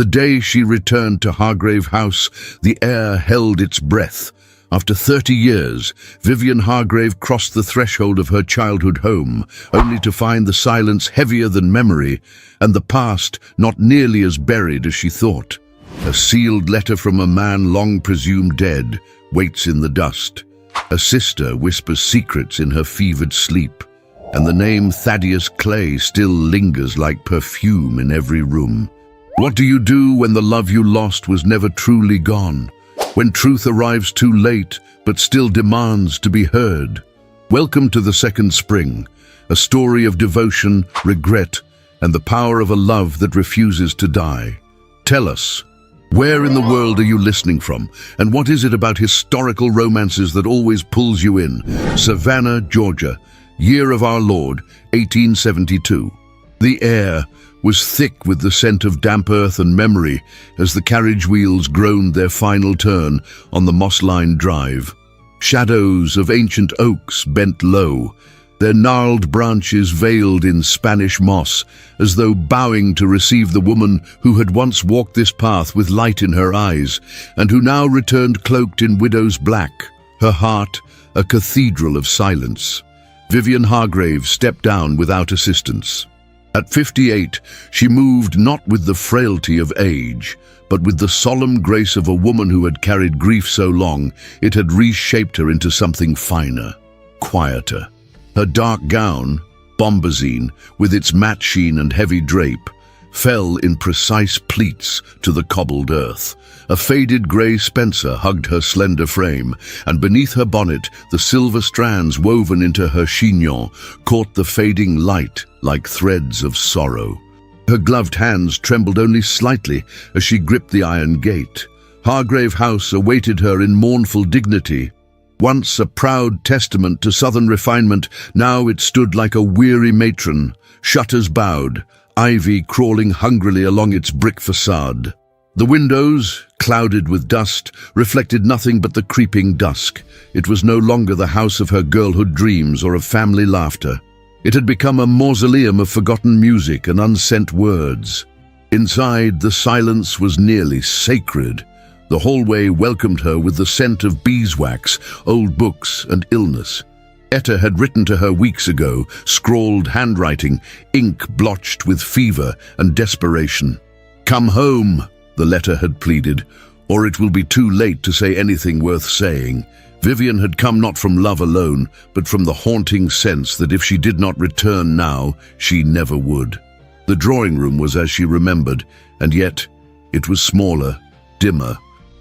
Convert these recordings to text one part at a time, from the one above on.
The day she returned to Hargrave House, the air held its breath. After 30 years, Vivian Hargrave crossed the threshold of her childhood home, only to find the silence heavier than memory, and the past not nearly as buried as she thought. A sealed letter from a man long presumed dead waits in the dust. A sister whispers secrets in her fevered sleep, and the name Thaddeus Clay still lingers like perfume in every room. What do you do when the love you lost was never truly gone? When truth arrives too late, but still demands to be heard? Welcome to the second spring, a story of devotion, regret, and the power of a love that refuses to die. Tell us, where in the world are you listening from, and what is it about historical romances that always pulls you in? Savannah, Georgia, year of our Lord, 1872. The air was thick with the scent of damp earth and memory as the carriage wheels groaned their final turn on the moss-lined drive. Shadows of ancient oaks bent low, their gnarled branches veiled in Spanish moss, as though bowing to receive the woman who had once walked this path with light in her eyes, and who now returned cloaked in widow's black, her heart a cathedral of silence. Vivian Hargrave stepped down without assistance. At 58, she moved not with the frailty of age, but with the solemn grace of a woman who had carried grief so long it had reshaped her into something finer, quieter. Her dark gown, bombazine, with its matte sheen and heavy drape, fell in precise pleats to the cobbled earth. A faded grey spencer hugged her slender frame, and beneath her bonnet the silver strands woven into her chignon caught the fading light like threads of sorrow. Her gloved hands trembled only slightly as she gripped the iron gate. Hargrave House awaited her in mournful dignity. Once a proud testament to southern refinement, now it stood like a weary matron, shutters bowed, ivy crawling hungrily along its brick facade. The windows, clouded with dust, reflected nothing but the creeping dusk. It was no longer the house of her girlhood dreams or of family laughter. It had become a mausoleum of forgotten music and unsent words. Inside, the silence was nearly sacred. The hallway welcomed her with the scent of beeswax, old books, and illness. Etta had written to her weeks ago, scrawled handwriting, ink blotched with fever and desperation. "Come home," the letter had pleaded, "or it will be too late to say anything worth saying." Vivian had come not from love alone, but from the haunting sense that if she did not return now, she never would. The drawing room was as she remembered, and yet it was smaller, dimmer.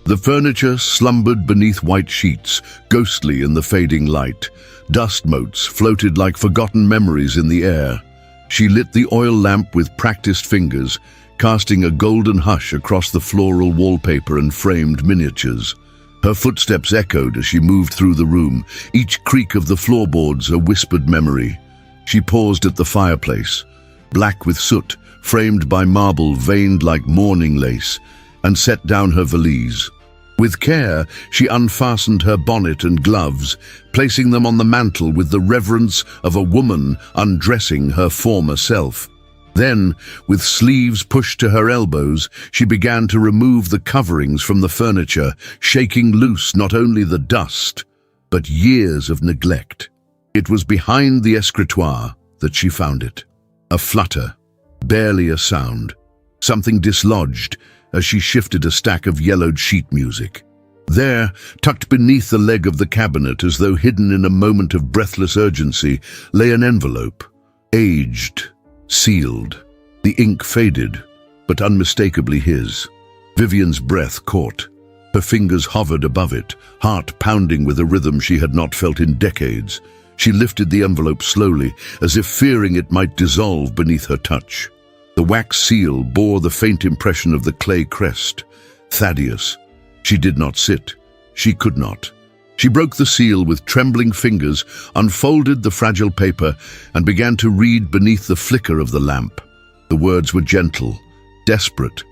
The furniture slumbered beneath white sheets, ghostly in the fading light. Dust motes floated like forgotten memories in the air. She lit the oil lamp with practiced fingers, casting a golden hush across the floral wallpaper and framed miniatures. Her footsteps echoed as she moved through the room, each creak of the floorboards a whispered memory. She paused at the fireplace, black with soot, framed by marble veined like mourning lace, and set down her valise. With care, she unfastened her bonnet and gloves, placing them on the mantel with the reverence of a woman undressing her former self. Then, with sleeves pushed to her elbows, she began to remove the coverings from the furniture, shaking loose not only the dust, but years of neglect. It was behind the escritoire that she found it. A flutter, barely a sound, something dislodged as she shifted a stack of yellowed sheet music. There, tucked beneath the leg of the cabinet as though hidden in a moment of breathless urgency, lay an envelope, aged, sealed. The ink faded, but unmistakably his. Vivian's breath caught. Her fingers hovered above it, heart pounding with a rhythm she had not felt in decades. She lifted the envelope slowly, as if fearing it might dissolve beneath her touch. The wax seal bore the faint impression of the clay crest. Thaddeus. She did not sit. She could not. She broke the seal with trembling fingers, unfolded the fragile paper, and began to read beneath the flicker of the lamp. The words were gentle, desperate,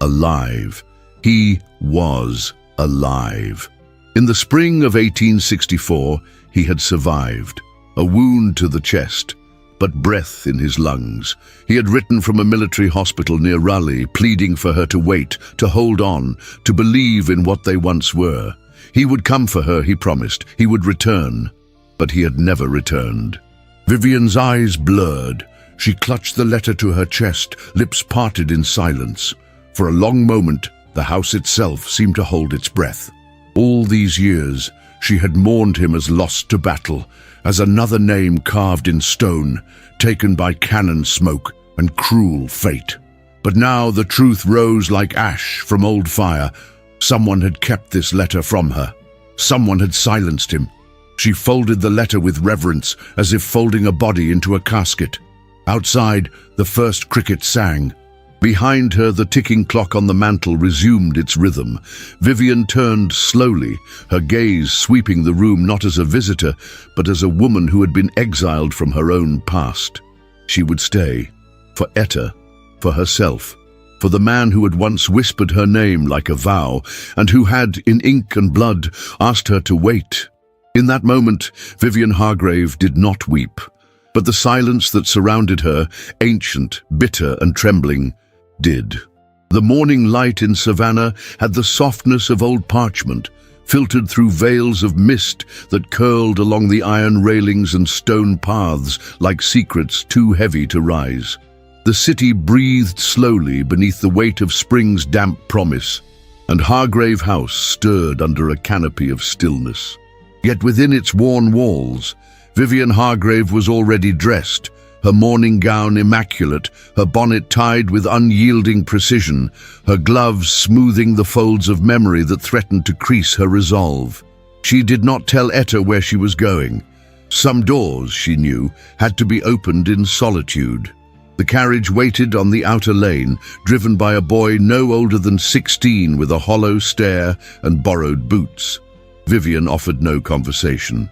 alive. He was alive. In the spring of 1864, he had survived. A wound to the chest, but breath in his lungs. He had written from a military hospital near Raleigh, pleading for her to wait, to hold on, to believe in what they once were. He would come for her, he promised. He would return. But he had never returned. Vivian's eyes blurred. She clutched the letter to her chest, lips parted in silence. For a long moment, the house itself seemed to hold its breath. All these years, she had mourned him as lost to battle, as another name carved in stone, taken by cannon smoke and cruel fate. But now the truth rose like ash from old fire. Someone had kept this letter from her. Someone had silenced him. She folded the letter with reverence, as if folding a body into a casket. Outside, the first cricket sang. Behind her, the ticking clock on the mantel resumed its rhythm. Vivian turned slowly, her gaze sweeping the room not as a visitor, but as a woman who had been exiled from her own past. She would stay. For Etta, for herself, for the man who had once whispered her name like a vow, and who had, in ink and blood, asked her to wait. In that moment, Vivian Hargrave did not weep, but the silence that surrounded her, ancient, bitter and trembling, did. The morning light in Savannah had the softness of old parchment, filtered through veils of mist that curled along the iron railings and stone paths like secrets too heavy to rise. The city breathed slowly beneath the weight of spring's damp promise, and Hargrave House stirred under a canopy of stillness. Yet within its worn walls, Vivian Hargrave was already dressed, her morning gown immaculate, her bonnet tied with unyielding precision, her gloves smoothing the folds of memory that threatened to crease her resolve. She did not tell Etta where she was going. Some doors, she knew, had to be opened in solitude. The carriage waited on the outer lane, driven by a boy no older than 16 with a hollow stare and borrowed boots. Vivian offered no conversation.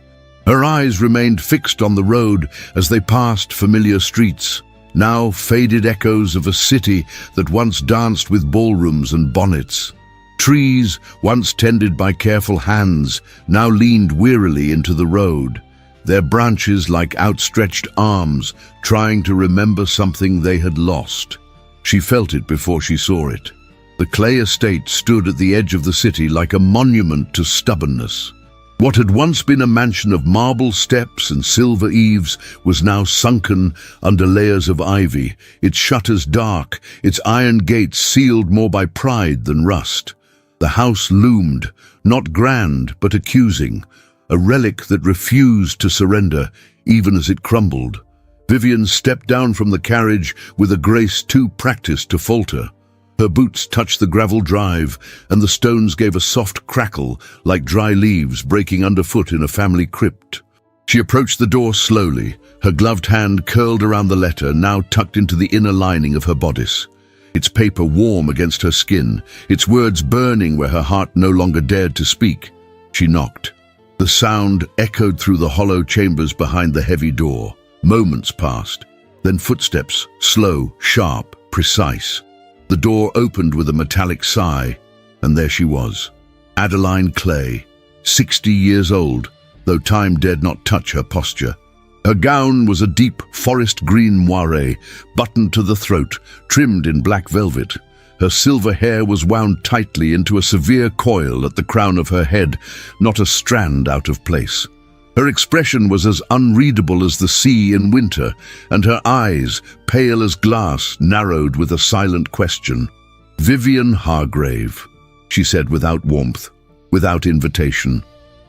Her eyes remained fixed on the road as they passed familiar streets, now faded echoes of a city that once danced with ballrooms and bonnets. Trees, once tended by careful hands, now leaned wearily into the road, their branches like outstretched arms, trying to remember something they had lost. She felt it before she saw it. The clay estate stood at the edge of the city like a monument to stubbornness. What had once been a mansion of marble steps and silver eaves was now sunken under layers of ivy, its shutters dark, its iron gates sealed more by pride than rust. The house loomed, not grand but accusing, a relic that refused to surrender even as it crumbled. Vivian stepped down from the carriage with a grace too practiced to falter. Her boots touched the gravel drive, and the stones gave a soft crackle like dry leaves breaking underfoot in a family crypt. She approached the door slowly, her gloved hand curled around the letter, now tucked into the inner lining of her bodice. Its paper warm against her skin, its words burning where her heart no longer dared to speak. She knocked. The sound echoed through the hollow chambers behind the heavy door. Moments passed, then footsteps, slow, sharp, precise. The door opened with a metallic sigh, and there she was, Adeline Clay, 60 years old, though time dared not touch her posture. Her gown was a deep forest green moiré, buttoned to the throat, trimmed in black velvet. Her silver hair was wound tightly into a severe coil at the crown of her head, not a strand out of place. Her expression was as unreadable as the sea in winter, and her eyes, pale as glass, narrowed with a silent question. "Vivian Hargrave," she said without warmth, without invitation.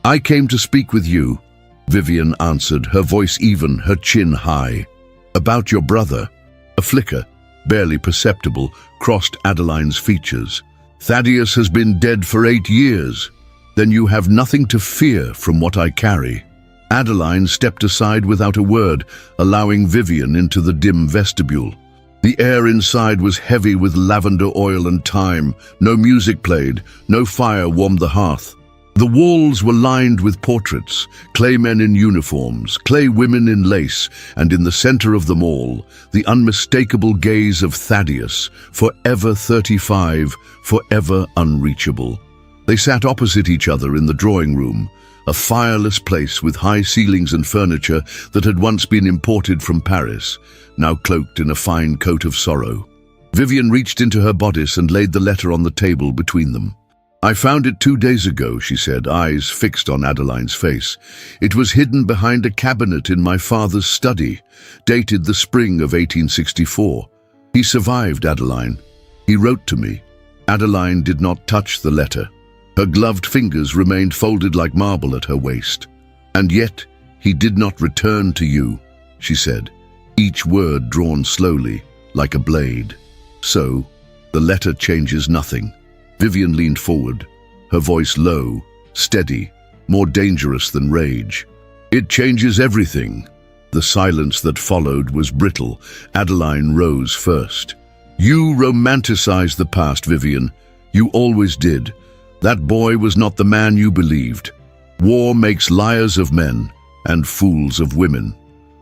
"I came to speak with you," Vivian answered, her voice even, her chin high. "About your brother." A flicker, barely perceptible, crossed Adeline's features. "Thaddeus has been dead for 8 years. Then you have nothing to fear from what I carry." Adeline stepped aside without a word, allowing Vivian into the dim vestibule. The air inside was heavy with lavender oil and thyme. No music played, no fire warmed the hearth. The walls were lined with portraits, clay men in uniforms, clay women in lace, and in the center of them all, the unmistakable gaze of Thaddeus, forever 35, forever unreachable. They sat opposite each other in the drawing room, a fireless place with high ceilings and furniture that had once been imported from Paris, now cloaked in a fine coat of sorrow. Vivian reached into her bodice and laid the letter on the table between them. "I found it 2 days ago," she said, eyes fixed on Adeline's face. "It was hidden behind a cabinet in my father's study, dated the spring of 1864. He survived, Adeline. He wrote to me." Adeline did not touch the letter. Her gloved fingers remained folded like marble at her waist. "And yet he did not return to you," she said, each word drawn slowly, like a blade. "So, the letter changes nothing." Vivian leaned forward, her voice low, steady, more dangerous than rage. "It changes everything." The silence that followed was brittle. Adeline rose first. "You romanticize the past, Vivian. You always did. That boy was not the man you believed. War makes liars of men and fools of women."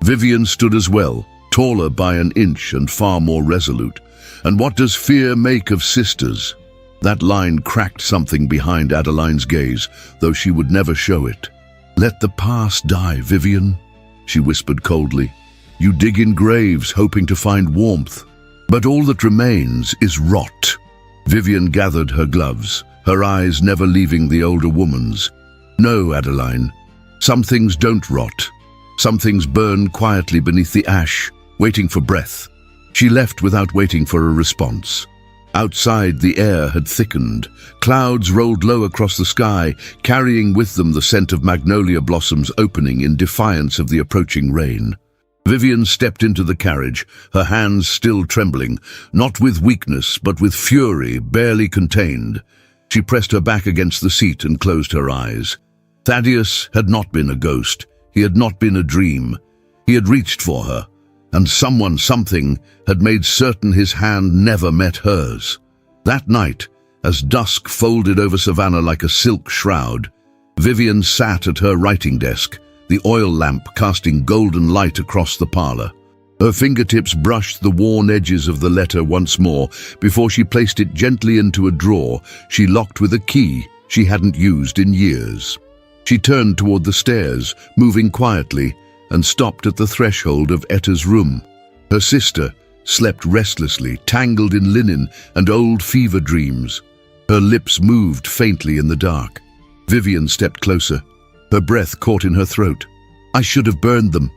Vivian stood as well, taller by an inch and far more resolute. "And what does fear make of sisters?" That line cracked something behind Adeline's gaze, though she would never show it. "Let the past die, Vivian," she whispered coldly. "You dig in graves hoping to find warmth, but all that remains is rot." Vivian gathered her gloves, her eyes never leaving the older woman's. "No, Adeline. Some things don't rot. Some things burn quietly beneath the ash, waiting for breath." She left without waiting for a response. Outside, the air had thickened. Clouds rolled low across the sky, carrying with them the scent of magnolia blossoms opening in defiance of the approaching rain. Vivian stepped into the carriage, her hands still trembling, not with weakness but with fury barely contained. She pressed her back against the seat and closed her eyes. Thaddeus had not been a ghost. He had not been a dream. He had reached for her, and something, had made certain his hand never met hers. That night, as dusk folded over Savannah like a silk shroud, Vivian sat at her writing desk, the oil lamp casting golden light across the parlor. Her fingertips brushed the worn edges of the letter once more before she placed it gently into a drawer she locked with a key she hadn't used in years. She turned toward the stairs, moving quietly, and stopped at the threshold of Etta's room. Her sister slept restlessly, tangled in linen and old fever dreams. Her lips moved faintly in the dark. Vivian stepped closer, her breath caught in her throat. "I should have burned them,"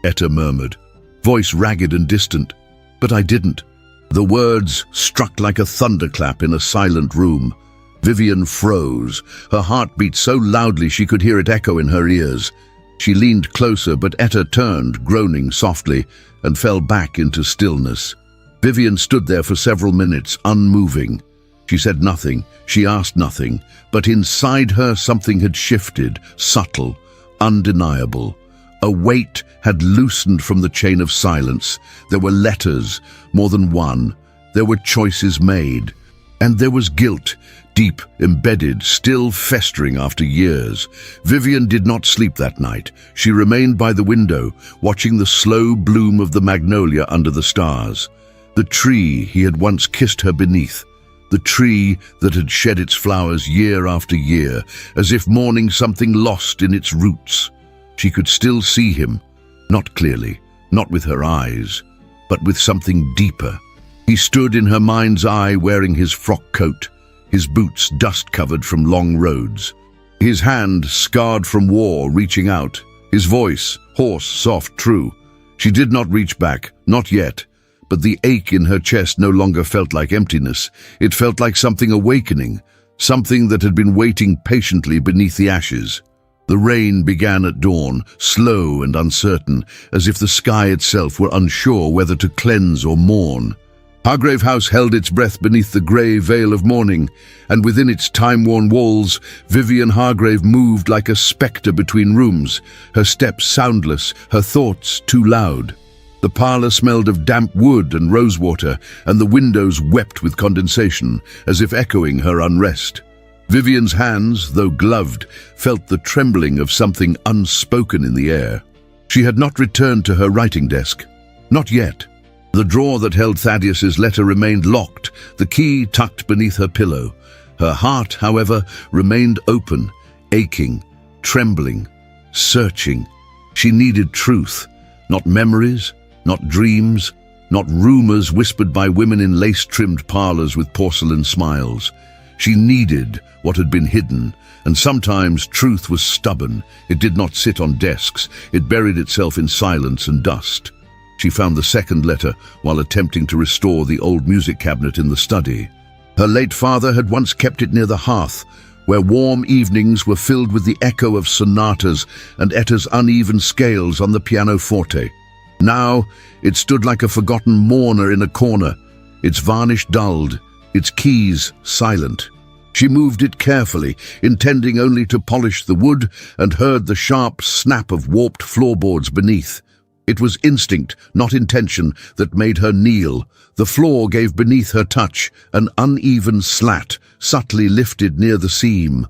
Etta murmured, voice ragged and distant. "But I didn't." The words struck like a thunderclap in a silent room. Vivian froze, her heart beat so loudly she could hear it echo in her ears. She leaned closer, but Etta turned, groaning softly, and fell back into stillness. Vivian stood there for several minutes, unmoving. She said nothing, she asked nothing, but inside her something had shifted, subtle, undeniable. A weight had loosened from the chain of silence. There were letters, more than one. There were choices made. And there was guilt, deep, embedded, still festering after years. Vivian did not sleep that night. She remained by the window, watching the slow bloom of the magnolia under the stars. The tree he had once kissed her beneath. The tree that had shed its flowers year after year, as if mourning something lost in its roots. She could still see him, not clearly, not with her eyes, but with something deeper. He stood in her mind's eye wearing his frock coat, his boots dust-covered from long roads, his hand scarred from war reaching out, his voice hoarse, soft, true. She did not reach back, not yet, but the ache in her chest no longer felt like emptiness. It felt like something awakening, something that had been waiting patiently beneath the ashes. The rain began at dawn, slow and uncertain, as if the sky itself were unsure whether to cleanse or mourn. Hargrave House held its breath beneath the grey veil of morning, and within its time-worn walls, Vivian Hargrave moved like a spectre between rooms, her steps soundless, her thoughts too loud. The parlour smelled of damp wood and rosewater, and the windows wept with condensation, as if echoing her unrest. Vivian's hands, though gloved, felt the trembling of something unspoken in the air. She had not returned to her writing desk. Not yet. The drawer that held Thaddeus's letter remained locked, the key tucked beneath her pillow. Her heart, however, remained open, aching, trembling, searching. She needed truth, not memories, not dreams, not rumors whispered by women in lace-trimmed parlors with porcelain smiles. She needed what had been hidden, and sometimes truth was stubborn. It did not sit on desks. It buried itself in silence and dust. She found the second letter while attempting to restore the old music cabinet in the study. Her late father had once kept it near the hearth, where warm evenings were filled with the echo of sonatas and Etta's uneven scales on the pianoforte. Now it stood like a forgotten mourner in a corner, its varnish dulled, its keys silent. She moved it carefully, intending only to polish the wood, and heard the sharp snap of warped floorboards beneath. It was instinct, not intention, that made her kneel. The floor gave beneath her touch an uneven slat, subtly lifted near the seam.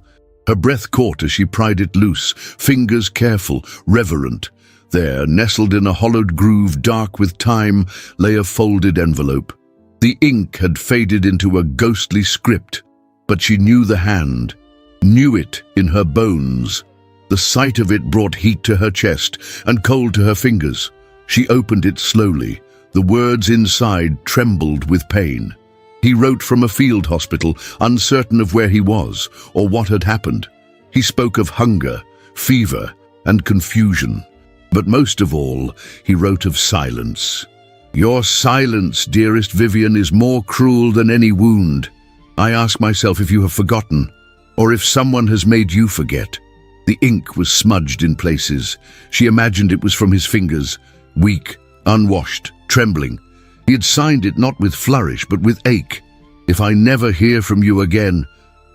Her breath caught as she pried it loose, fingers careful, reverent. There, nestled in a hollowed groove dark with time, lay a folded envelope. The ink had faded into a ghostly script, but she knew the hand, knew it in her bones. The sight of it brought heat to her chest and cold to her fingers. She opened it slowly. The words inside trembled with pain. He wrote from a field hospital, uncertain of where he was or what had happened. He spoke of hunger, fever, and confusion. But most of all, he wrote of silence. Your silence, dearest Vivian, is more cruel than any wound. I ask myself if you have forgotten, or if someone has made you forget. The ink was smudged in places. She imagined it was from his fingers, weak, unwashed, trembling. He had signed it not with flourish, but with ache. If I never hear from you again,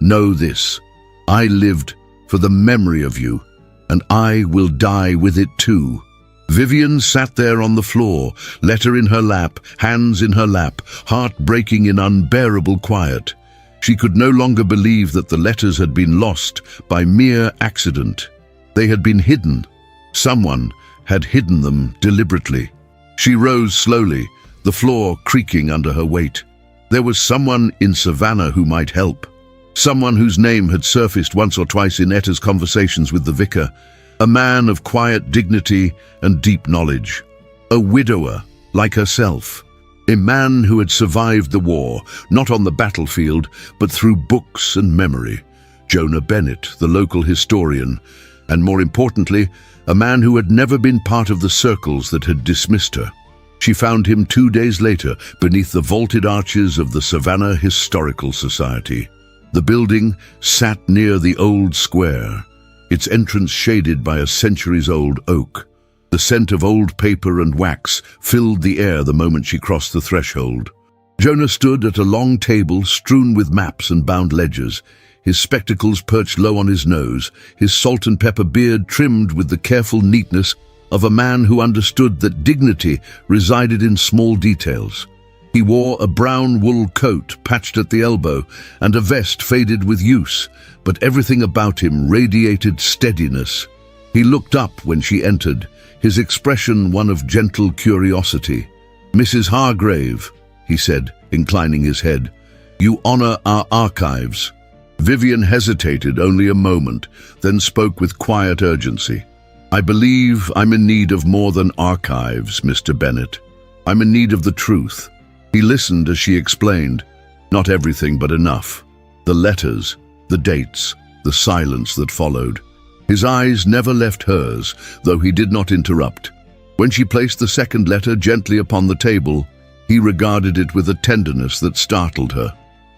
know this. I lived for the memory of you, and I will die with it too. Vivian sat there on the floor, letter in her lap, hands in her lap, heart breaking in unbearable quiet. She could no longer believe that the letters had been lost by mere accident. They had been hidden. Someone had hidden them deliberately. She rose slowly, the floor creaking under her weight. There was someone in Savannah who might help. Someone whose name had surfaced once or twice in Etta's conversations with the vicar. A man of quiet dignity and deep knowledge. A widower, like herself. A man who had survived the war, not on the battlefield, but through books and memory. Jonah Bennett, the local historian, and more importantly, a man who had never been part of the circles that had dismissed her. She found him 2 days later beneath the vaulted arches of the Savannah Historical Society. The building sat near the old square, its entrance shaded by a centuries-old oak. The scent of old paper and wax filled the air the moment she crossed the threshold. Jonah stood at a long table strewn with maps and bound ledgers, his spectacles perched low on his nose, his salt and pepper beard trimmed with the careful neatness of a man who understood that dignity resided in small details. He wore a brown wool coat patched at the elbow and a vest faded with use, but everything about him radiated steadiness. He looked up when she entered, his expression one of gentle curiosity. "Mrs. Hargrave," he said, inclining his head, "you honor our archives." Vivian hesitated only a moment, then spoke with quiet urgency. "I believe I'm in need of more than archives, Mr. Bennett. I'm in need of the truth." He listened as she explained. Not everything, but enough. The letters, the dates, the silence that followed. His eyes never left hers, though he did not interrupt. When she placed the second letter gently upon the table, he regarded it with a tenderness that startled her.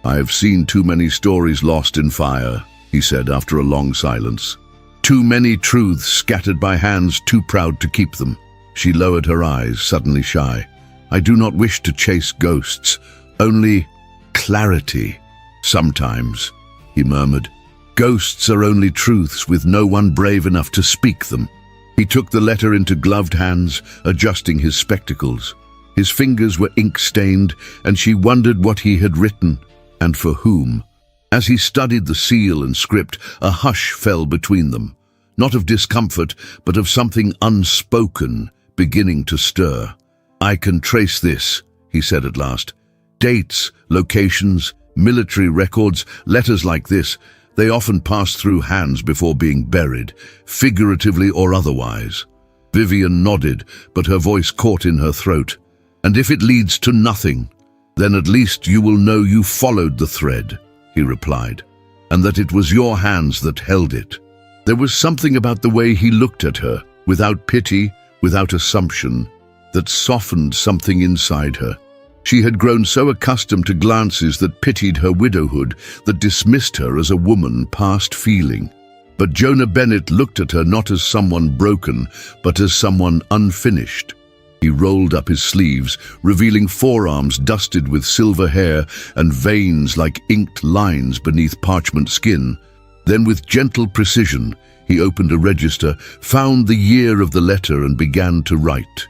"I have seen too many stories lost in fire," he said after a long silence. "Too many truths scattered by hands too proud to keep them." She lowered her eyes, suddenly shy. "I do not wish to chase ghosts, only clarity. Sometimes," he murmured. "Ghosts are only truths with no one brave enough to speak them." He took the letter into gloved hands, adjusting his spectacles. His fingers were ink-stained, and she wondered what he had written, and for whom. As he studied the seal and script, a hush fell between them, not of discomfort, but of something unspoken beginning to stir. "I can trace this," he said at last. "Dates, locations, military records, letters like this. They often passed through hands before being buried, figuratively or otherwise. Vivian nodded, but her voice caught in her throat. "And if it leads to nothing, then at least you will know you followed the thread," he replied, "and that it was your hands that held it." There was something about the way he looked at her, without pity, without assumption, that softened something inside her. She had grown so accustomed to glances that pitied her widowhood, that dismissed her as a woman past feeling. But Jonah Bennett looked at her not as someone broken, but as someone unfinished. He rolled up his sleeves, revealing forearms dusted with silver hair and veins like inked lines beneath parchment skin. Then with gentle precision, he opened a register, found the year of the letter and began to write.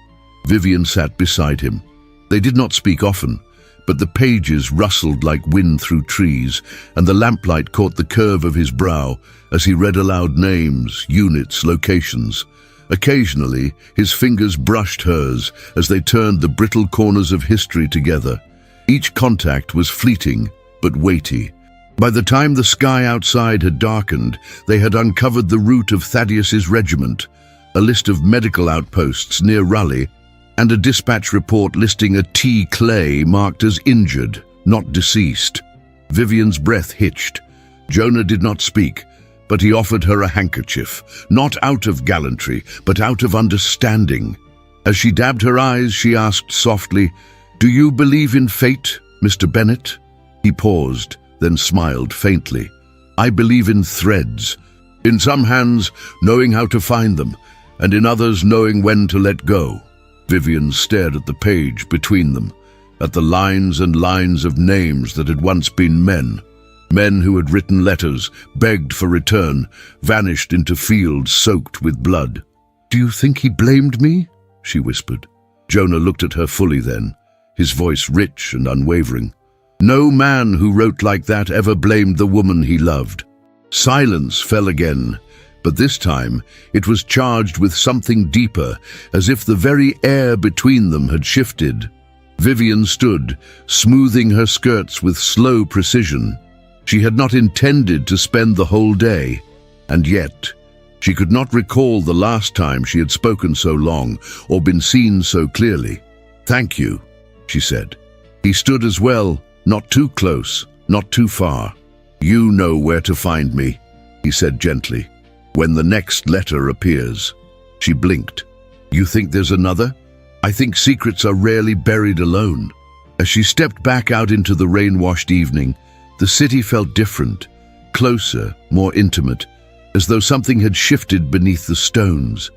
Vivian sat beside him. They did not speak often, but the pages rustled like wind through trees, and the lamplight caught the curve of his brow as he read aloud names, units, locations. Occasionally, his fingers brushed hers as they turned the brittle corners of history together. Each contact was fleeting, but weighty. By the time the sky outside had darkened, they had uncovered the route of Thaddeus's regiment, a list of medical outposts near Raleigh, and a dispatch report listing a T. Clay marked as injured, not deceased. Vivian's breath hitched. Jonah did not speak, but he offered her a handkerchief, not out of gallantry, but out of understanding. As she dabbed her eyes, she asked softly, "Do you believe in fate, Mr. Bennett?" He paused, then smiled faintly. "I believe in threads. In some hands, knowing how to find them, and in others, knowing when to let go." Vivian stared at the page between them, at the lines and lines of names that had once been men. Men who had written letters, begged for return, vanished into fields soaked with blood. "Do you think he blamed me?" she whispered. Jonah looked at her fully then, his voice rich and unwavering. No man who wrote like that ever blamed the woman he loved. Silence fell again, but this time it was charged with something deeper, as if the very air between them had shifted. Vivian stood, smoothing her skirts with slow precision. She had not intended to spend the whole day, and yet she could not recall the last time she had spoken so long or been seen so clearly. "Thank you," she said. He stood as well, not too close, not too far. "You know where to find me," he said gently. "When the next letter appears." She blinked. "You think there's another?" "I think secrets are rarely buried alone." As she stepped back out into the rain-washed evening, the city felt different, closer, more intimate, as though something had shifted beneath the stones.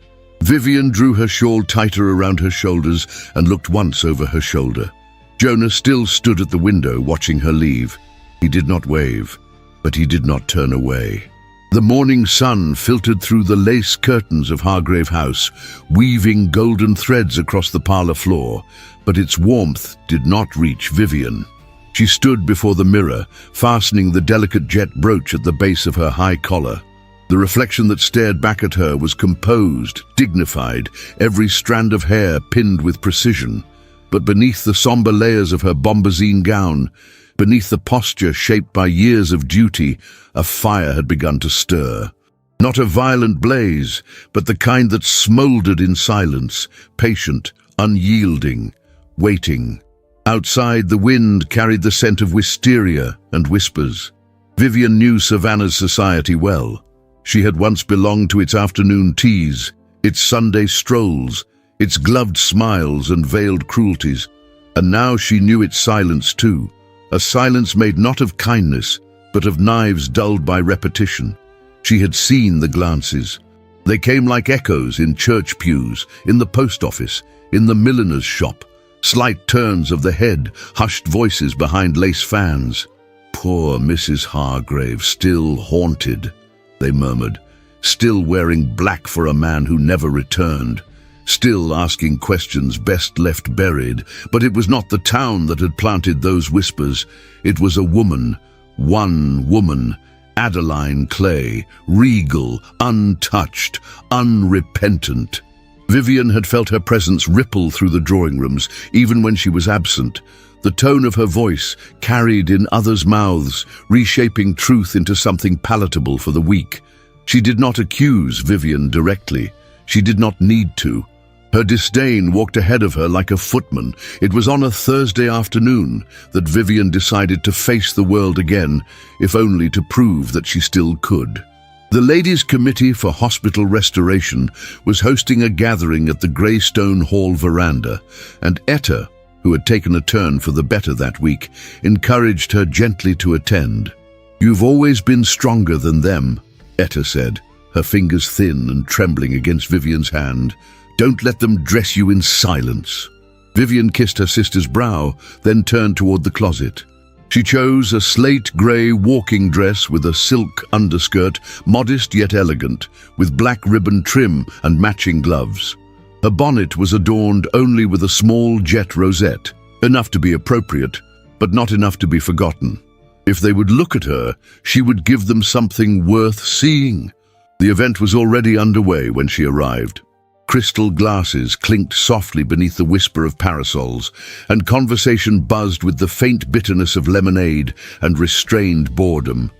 Vivian drew her shawl tighter around her shoulders and looked once over her shoulder. Jonah still stood at the window watching her leave. He did not wave, but he did not turn away. The morning sun filtered through the lace curtains of Hargrave House, weaving golden threads across the parlor floor, but its warmth did not reach Vivian. She stood before the mirror, fastening the delicate jet brooch at the base of her high collar. The reflection that stared back at her was composed, dignified, every strand of hair pinned with precision. But beneath the somber layers of her bombazine gown, beneath the posture shaped by years of duty, a fire had begun to stir. Not a violent blaze, but the kind that smoldered in silence, patient, unyielding, waiting. Outside, the wind carried the scent of wisteria and whispers. Vivian knew Savannah's society well. She had once belonged to its afternoon teas, its Sunday strolls, its gloved smiles and veiled cruelties. And now she knew its silence too, a silence made not of kindness, but of knives dulled by repetition. She had seen the glances. They came like echoes in church pews, in the post office, in the milliner's shop. Slight turns of the head, hushed voices behind lace fans. "Poor Mrs. Hargrave, still haunted," they murmured, "still wearing black for a man who never returned, still asking questions best left buried." But it was not the town that had planted those whispers. It was a woman, one woman, Adeline Clay, regal, untouched, unrepentant. Vivian had felt her presence ripple through the drawing rooms, even when she was absent. The tone of her voice carried in others' mouths, reshaping truth into something palatable for the weak. She did not accuse Vivian directly. She did not need to. Her disdain walked ahead of her like a footman. It was on a Thursday afternoon that Vivian decided to face the world again, if only to prove that she still could. The Ladies' Committee for Hospital Restoration was hosting a gathering at the Greystone Hall veranda, and Etta, who had taken a turn for the better that week, encouraged her gently to attend. "You've always been stronger than them," Etta said, her fingers thin and trembling against Vivian's hand. "Don't let them dress you in silence." Vivian kissed her sister's brow, then turned toward the closet. She chose a slate-grey walking dress with a silk underskirt, modest yet elegant, with black ribbon trim and matching gloves. Her bonnet was adorned only with a small jet rosette, enough to be appropriate, but not enough to be forgotten. If they would look at her, she would give them something worth seeing. The event was already underway when she arrived. Crystal glasses clinked softly beneath the whisper of parasols, and conversation buzzed with the faint bitterness of lemonade and restrained boredom.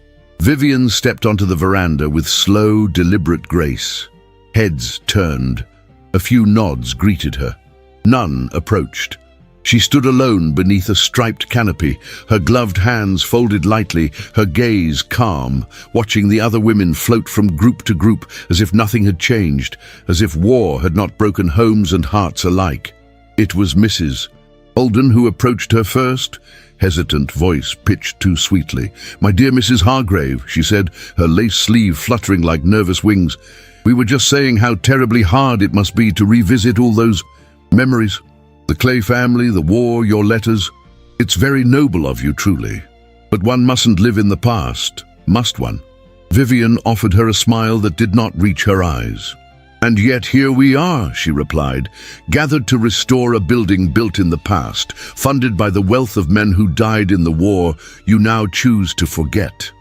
Vivian stepped onto the veranda with slow, deliberate grace. Heads turned. A few nods greeted her. None approached. She stood alone beneath a striped canopy, her gloved hands folded lightly, her gaze calm, watching the other women float from group to group as if nothing had changed, as if war had not broken homes and hearts alike. It was Mrs. Holden who approached her first, hesitant voice pitched too sweetly. "My dear Mrs. Hargrave," she said, her lace sleeve fluttering like nervous wings, "we were just saying how terribly hard it must be to revisit all those memories. The Clay family, the war, your letters. It's very noble of you, truly. But one mustn't live in the past, must one?" Vivian offered her a smile that did not reach her eyes. "And yet here we are," she replied, "gathered to restore a building built in the past, funded by the wealth of men who died in the war you now choose to forget."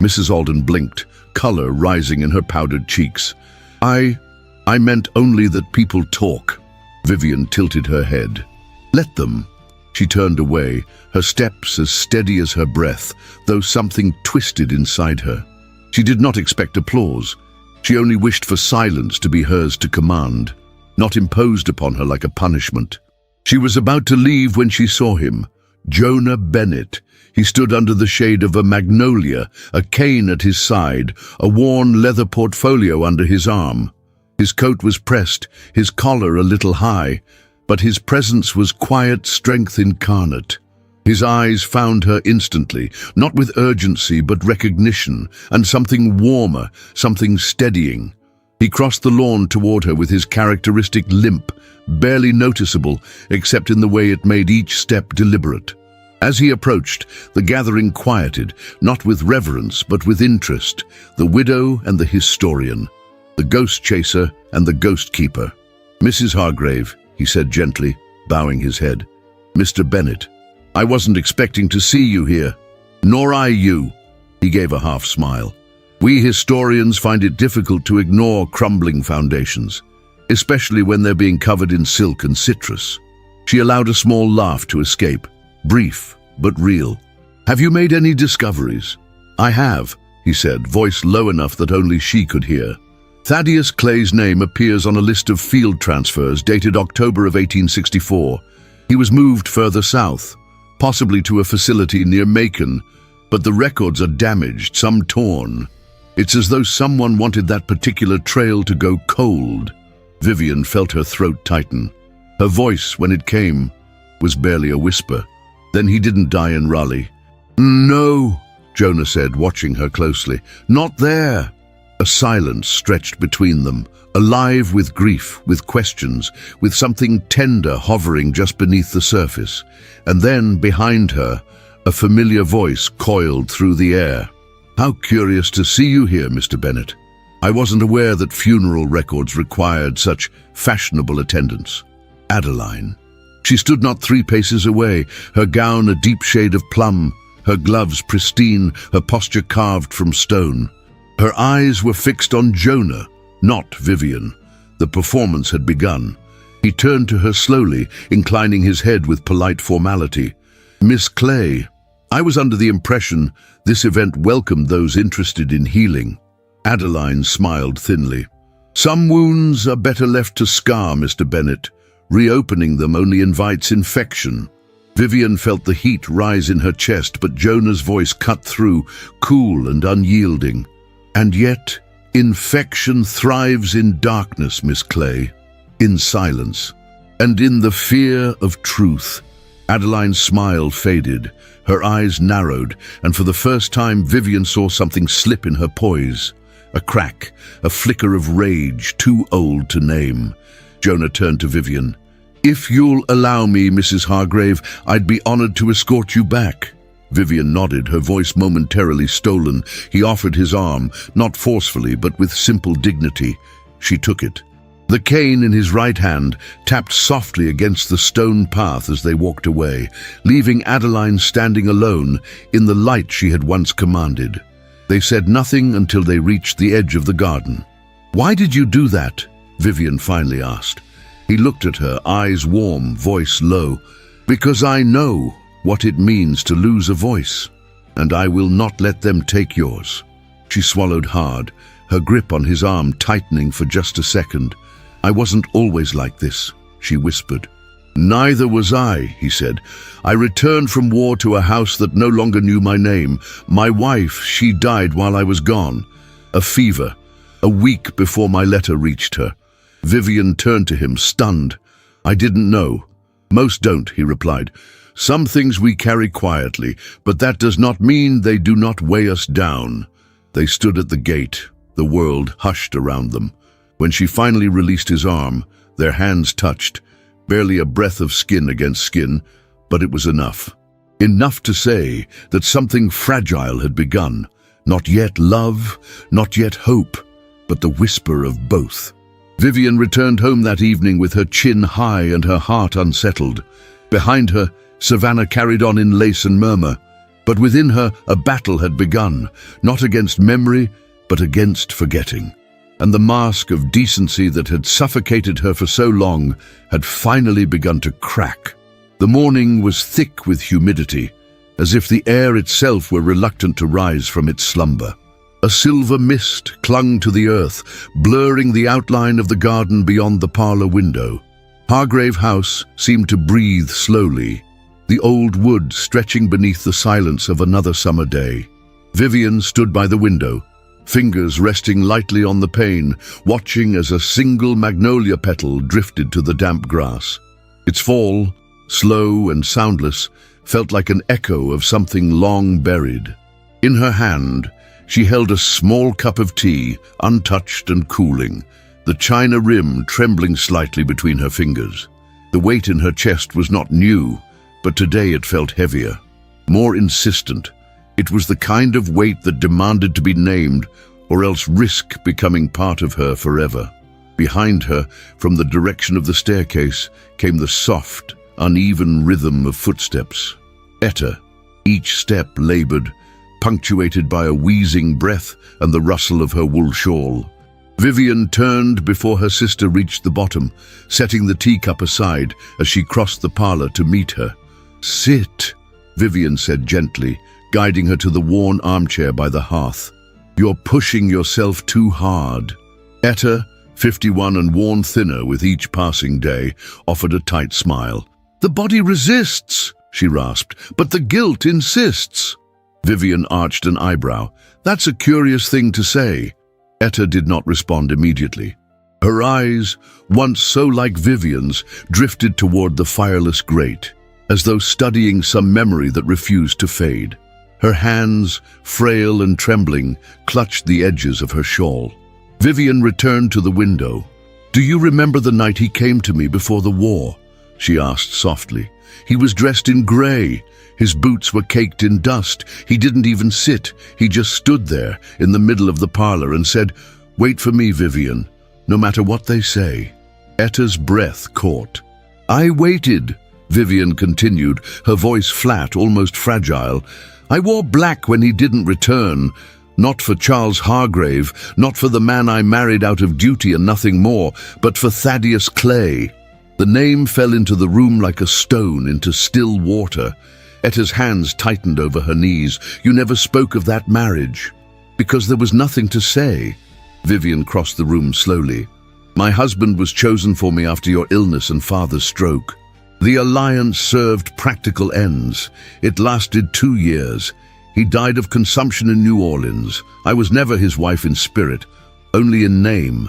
Mrs. Alden blinked, color rising in her powdered cheeks. I meant only that people talk." Vivian tilted her head. "Let them." She turned away, her steps as steady as her breath, though something twisted inside her. She did not expect applause. She only wished for silence to be hers to command, not imposed upon her like a punishment. She was about to leave when she saw him, Jonah Bennett. He stood under the shade of a magnolia, a cane at his side, a worn leather portfolio under his arm. His coat was pressed, his collar a little high, but his presence was quiet strength incarnate. His eyes found her instantly, not with urgency but recognition, and something warmer, something steadying. He crossed the lawn toward her with his characteristic limp, barely noticeable except in the way it made each step deliberate. As he approached, the gathering quieted, not with reverence but with interest, the widow and the historian, the ghost chaser and the ghost keeper. "Mrs. Hargrave," he said gently, bowing his head. "Mr. Bennett, I wasn't expecting to see you here." "Nor I you," he gave a half smile. "We historians find it difficult to ignore crumbling foundations, especially when they're being covered in silk and citrus." She allowed a small laugh to escape, brief but real. "Have you made any discoveries?" "I have," he said, voice low enough that only she could hear. "Thaddeus Clay's name appears on a list of field transfers dated October of 1864. He was moved further south, possibly to a facility near Macon, but the records are damaged, some torn. It's as though someone wanted that particular trail to go cold." Vivian felt her throat tighten. Her voice, when it came, was barely a whisper. "Then he didn't die in Raleigh." "No," Jonah said, watching her closely. "Not there." A silence stretched between them, alive with grief, with questions, with something tender hovering just beneath the surface. And then, behind her, a familiar voice coiled through the air. "How curious to see you here, Mr. Bennett. I wasn't aware that funeral records required such fashionable attendance." Adeline. She stood not 3 paces away, her gown a deep shade of plum, her gloves pristine, her posture carved from stone. Her eyes were fixed on Jonah, not Vivian. The performance had begun. He turned to her slowly, inclining his head with polite formality. Miss Clay, I was under the impression this event welcomed those interested in healing. Adeline smiled thinly. Some wounds are better left to scar, Mr. Bennet. Reopening them only invites infection. Vivian felt the heat rise in her chest, but Jonah's voice cut through, cool and unyielding. And yet, infection thrives in darkness, Miss Clay, in silence, and in the fear of truth. Adeline's smile faded, her eyes narrowed, and for the first time Vivian saw something slip in her poise. A crack, a flicker of rage, too old to name. Jonah turned to Vivian. If you'll allow me, Mrs. Hargrave, I'd be honored to escort you back. Vivian nodded, her voice momentarily stolen. He offered his arm, not forcefully, but with simple dignity. She took it. The cane in his right hand tapped softly against the stone path as they walked away, leaving Adeline standing alone in the light she had once commanded. They said nothing until they reached the edge of the garden. "Why did you do that?" Vivian finally asked. He looked at her, eyes warm, voice low. "Because I know what it means to lose a voice, and I will not let them take yours." She swallowed hard, her grip on his arm tightening for just a second. "I wasn't always like this," she whispered. "Neither was I," he said. "I returned from war to a house that no longer knew my name. My wife, she died while I was gone. A fever, a week before my letter reached her." Vivian turned to him, stunned. "I didn't know." "Most don't," he replied. "Some things we carry quietly, but that does not mean they do not weigh us down." They stood at the gate, the world hushed around them. When she finally released his arm, their hands touched, barely a breath of skin against skin, but it was enough. Enough to say that something fragile had begun. Not yet love, not yet hope, but the whisper of both. Vivian returned home that evening with her chin high and her heart unsettled. Behind her, Savannah carried on in lace and murmur, but within her a battle had begun, not against memory, but against forgetting. And the mask of decency that had suffocated her for so long had finally begun to crack. The morning was thick with humidity, as if the air itself were reluctant to rise from its slumber. A silver mist clung to the earth, blurring the outline of the garden beyond the parlor window. Hargrave House seemed to breathe slowly, the old wood stretching beneath the silence of another summer day. Vivian stood by the window, fingers resting lightly on the pane, watching as a single magnolia petal drifted to the damp grass. Its fall, slow and soundless, felt like an echo of something long buried. In her hand, she held a small cup of tea, untouched and cooling, the china rim trembling slightly between her fingers. The weight in her chest was not new, but today it felt heavier, more insistent. It was the kind of weight that demanded to be named, or else risk becoming part of her forever. Behind her, from the direction of the staircase, came the soft, uneven rhythm of footsteps. Etta, each step labored, punctuated by a wheezing breath and the rustle of her wool shawl. Vivian turned before her sister reached the bottom, setting the teacup aside as she crossed the parlor to meet her. "Sit," Vivian said gently, guiding her to the worn armchair by the hearth. "You're pushing yourself too hard." Etta, 51 and worn thinner with each passing day, offered a tight smile. "The body resists," she rasped, "but the guilt insists." Vivian arched an eyebrow. "That's a curious thing to say." Etta did not respond immediately. Her eyes, once so like Vivian's, drifted toward the fireless grate, as though studying some memory that refused to fade. Her hands, frail and trembling, clutched the edges of her shawl. Vivian returned to the window. "Do you remember the night he came to me before the war?" she asked softly. "He was dressed in gray. His boots were caked in dust. He didn't even sit. He just stood there in the middle of the parlor and said, 'Wait for me, Vivian, no matter what they say.'" Etta's breath caught. "I waited," Vivian continued, her voice flat, almost fragile. "I wore black when he didn't return. Not for Charles Hargrave, not for the man I married out of duty and nothing more, but for Thaddeus Clay." The name fell into the room like a stone into still water, Etta's hands tightened over her knees. "You never spoke of that marriage." "Because there was nothing to say." Vivian crossed the room slowly. "My husband was chosen for me after your illness and father's stroke. The alliance served practical ends. It lasted 2 years. He died of consumption in New Orleans. I was never his wife in spirit, only in name.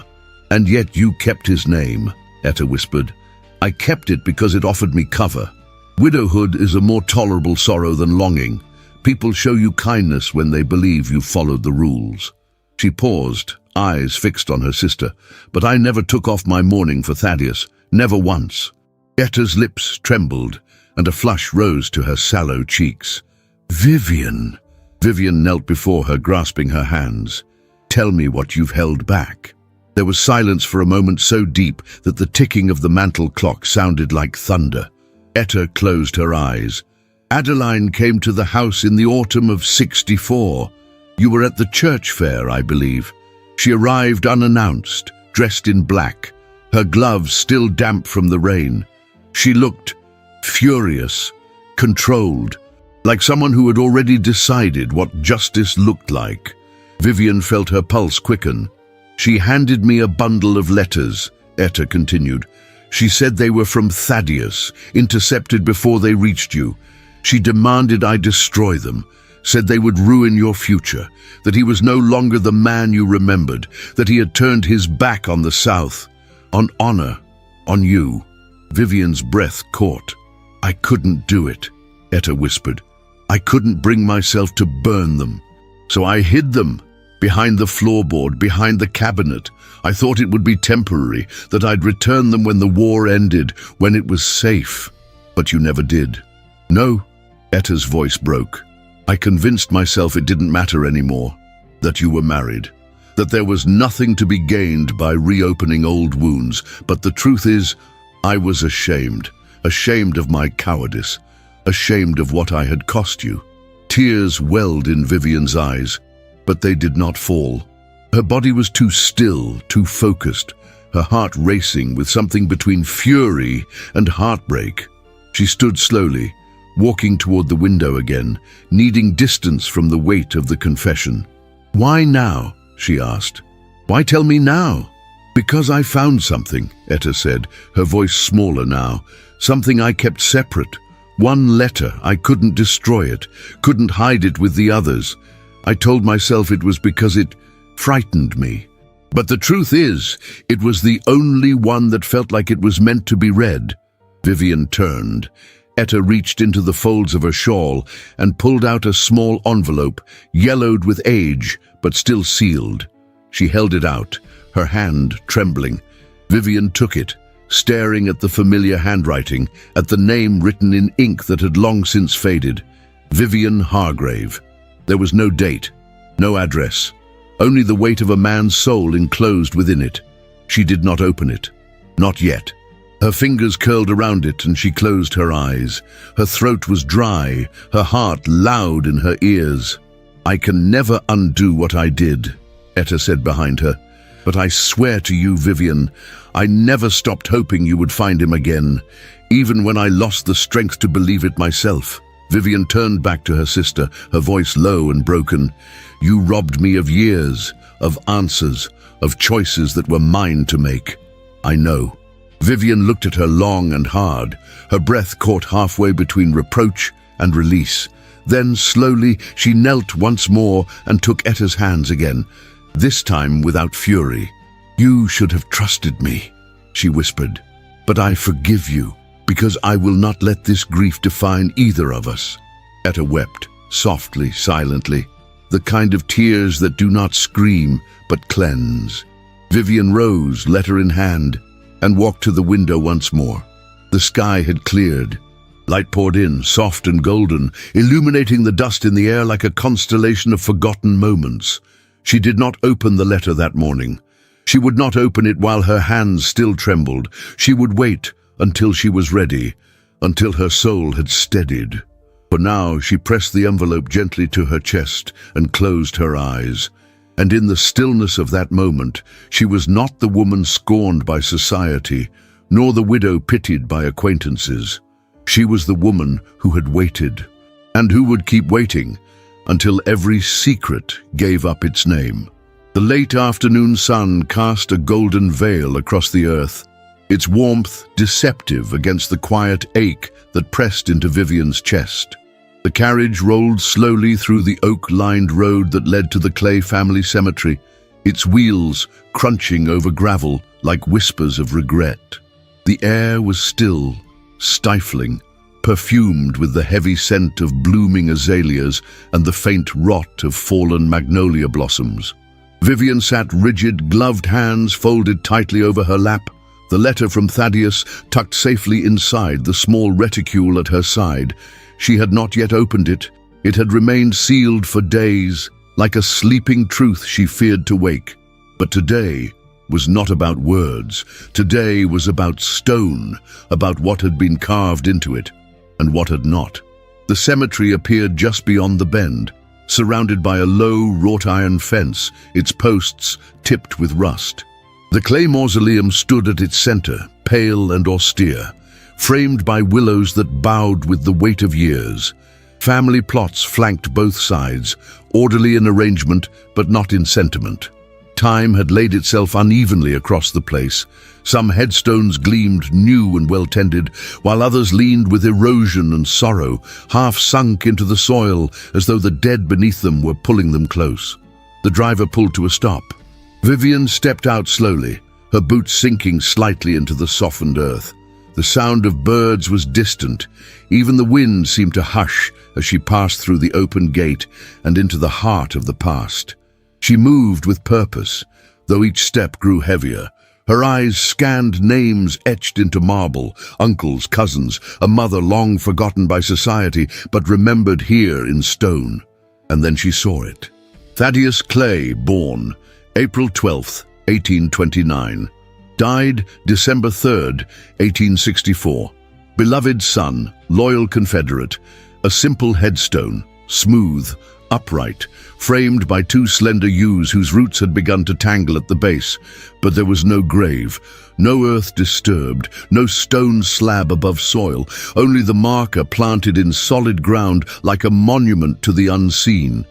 And yet you kept his name," Etta whispered. "I kept it because it offered me cover. Widowhood is a more tolerable sorrow than longing. People show you kindness when they believe you followed the rules." She paused, eyes fixed on her sister. "But I never took off my mourning for Thaddeus, never once." Etta's lips trembled, and a flush rose to her sallow cheeks. "Vivian!" Vivian knelt before her, grasping her hands. "Tell me what you've held back." There was silence for a moment so deep that the ticking of the mantel clock sounded like thunder. Etta closed her eyes. "Adeline came to the house in the autumn of '64. You were at the church fair, I believe. She arrived unannounced, dressed in black, her gloves still damp from the rain. She looked furious, controlled, like someone who had already decided what justice looked like." Vivian felt her pulse quicken. "She handed me a bundle of letters," Etta continued. "She said they were from Thaddeus, intercepted before they reached you. She demanded I destroy them, said they would ruin your future, that he was no longer the man you remembered, that he had turned his back on the South, on honor, on you." Vivian's breath caught. "I couldn't do it," Etta whispered. "I couldn't bring myself to burn them. So I hid them, behind the floorboard, behind the cabinet. I thought it would be temporary, that I'd return them when the war ended, when it was safe. But you never did." "No," Etta's voice broke. "I convinced myself it didn't matter anymore, that you were married, that there was nothing to be gained by reopening old wounds. But the truth is, I was ashamed of my cowardice, ashamed of what I had cost you." Tears welled in Vivian's eyes, but they did not fall. Her body was too still, too focused, her heart racing with something between fury and heartbreak. She stood slowly, walking toward the window again, needing distance from the weight of the confession. "Why now?" she asked. "Why tell me now?" "Because I found something," Etta said, her voice smaller now. "Something I kept separate. One letter. I couldn't destroy it, couldn't hide it with the others. I told myself it was because it frightened me. But the truth is, it was the only one that felt like it was meant to be read." Vivian turned. Etta reached into the folds of her shawl and pulled out a small envelope, yellowed with age, but still sealed. She held it out, her hand trembling. Vivian took it, staring at the familiar handwriting, at the name written in ink that had long since faded. Vivian Hargrave. There was no date, no address, only the weight of a man's soul enclosed within it. She did not open it. Not yet. Her fingers curled around it and she closed her eyes. Her throat was dry, her heart loud in her ears. "I can never undo what I did," Etta said behind her. "But I swear to you, Vivian, I never stopped hoping you would find him again, even when I lost the strength to believe it myself." Vivian turned back to her sister, her voice low and broken. "You robbed me of years, of answers, of choices that were mine to make. I know." Vivian looked at her long and hard, her breath caught halfway between reproach and release. Then, slowly, she knelt once more and took Etta's hands again, this time without fury. "You should have trusted me," she whispered. "But I forgive you, because I will not let this grief define either of us." Etta wept, softly, silently, the kind of tears that do not scream, but cleanse. Vivian rose, letter in hand, and walked to the window once more. The sky had cleared. Light poured in, soft and golden, illuminating the dust in the air like a constellation of forgotten moments. She did not open the letter that morning. She would not open it while her hands still trembled. She would wait until she was ready, until her soul had steadied. For now she pressed the envelope gently to her chest and closed her eyes. And in the stillness of that moment, she was not the woman scorned by society, nor the widow pitied by acquaintances. She was the woman who had waited, And who would keep waiting until every secret gave up its name? The late afternoon sun cast a golden veil across the earth, its warmth deceptive against the quiet ache that pressed into Vivian's chest. The carriage rolled slowly through the oak-lined road that led to the Clay family cemetery, its wheels crunching over gravel like whispers of regret. The air was still, stifling, perfumed with the heavy scent of blooming azaleas and the faint rot of fallen magnolia blossoms. Vivian sat rigid, gloved hands folded tightly over her lap, the letter from Thaddeus tucked safely inside the small reticule at her side. She had not yet opened it. It had remained sealed for days, like a sleeping truth she feared to wake. But today was not about words. Today was about stone, about what had been carved into it, and what had not. The cemetery appeared just beyond the bend, surrounded by a low wrought-iron fence, its posts tipped with rust. The clay mausoleum stood at its center, pale and austere, framed by willows that bowed with the weight of years. Family plots flanked both sides, orderly in arrangement but not in sentiment. Time had laid itself unevenly across the place. Some headstones gleamed new and well-tended, while others leaned with erosion and sorrow, half sunk into the soil as though the dead beneath them were pulling them close. The driver pulled to a stop. Vivian stepped out slowly, her boots sinking slightly into the softened earth. The sound of birds was distant. Even the wind seemed to hush as she passed through the open gate and into the heart of the past. She moved with purpose, though each step grew heavier. Her eyes scanned names etched into marble, uncles, cousins, a mother long forgotten by society, but remembered here in stone. And then she saw it. Thaddeus Clay, born April 12th, 1829. Died December 3rd, 1864. Beloved son, loyal Confederate, a simple headstone, smooth, upright, framed by two slender yews whose roots had begun to tangle at the base. But there was no grave, no earth disturbed, no stone slab above soil, only the marker planted in solid ground like a monument to the unseen.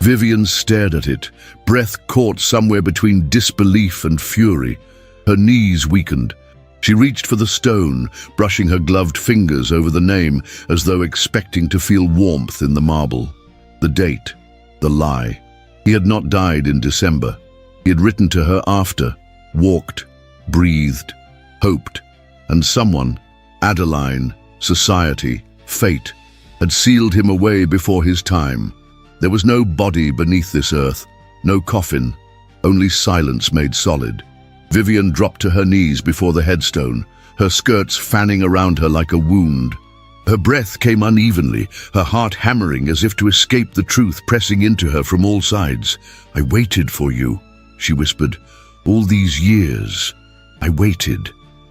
Vivian stared at it, breath caught somewhere between disbelief and fury. Her knees weakened. She reached for the stone, brushing her gloved fingers over the name as though expecting to feel warmth in the marble. The date, the lie. He had not died in December. He had written to her after, walked, breathed, hoped, and someone, Adeline, society, fate, had sealed him away before his time. There was no body beneath this earth, no coffin, only silence made solid. Vivian dropped to her knees before the headstone, her skirts fanning around her like a wound. Her breath came unevenly, her heart hammering as if to escape the truth pressing into her from all sides. "I waited for you," she whispered. "All these years. I waited,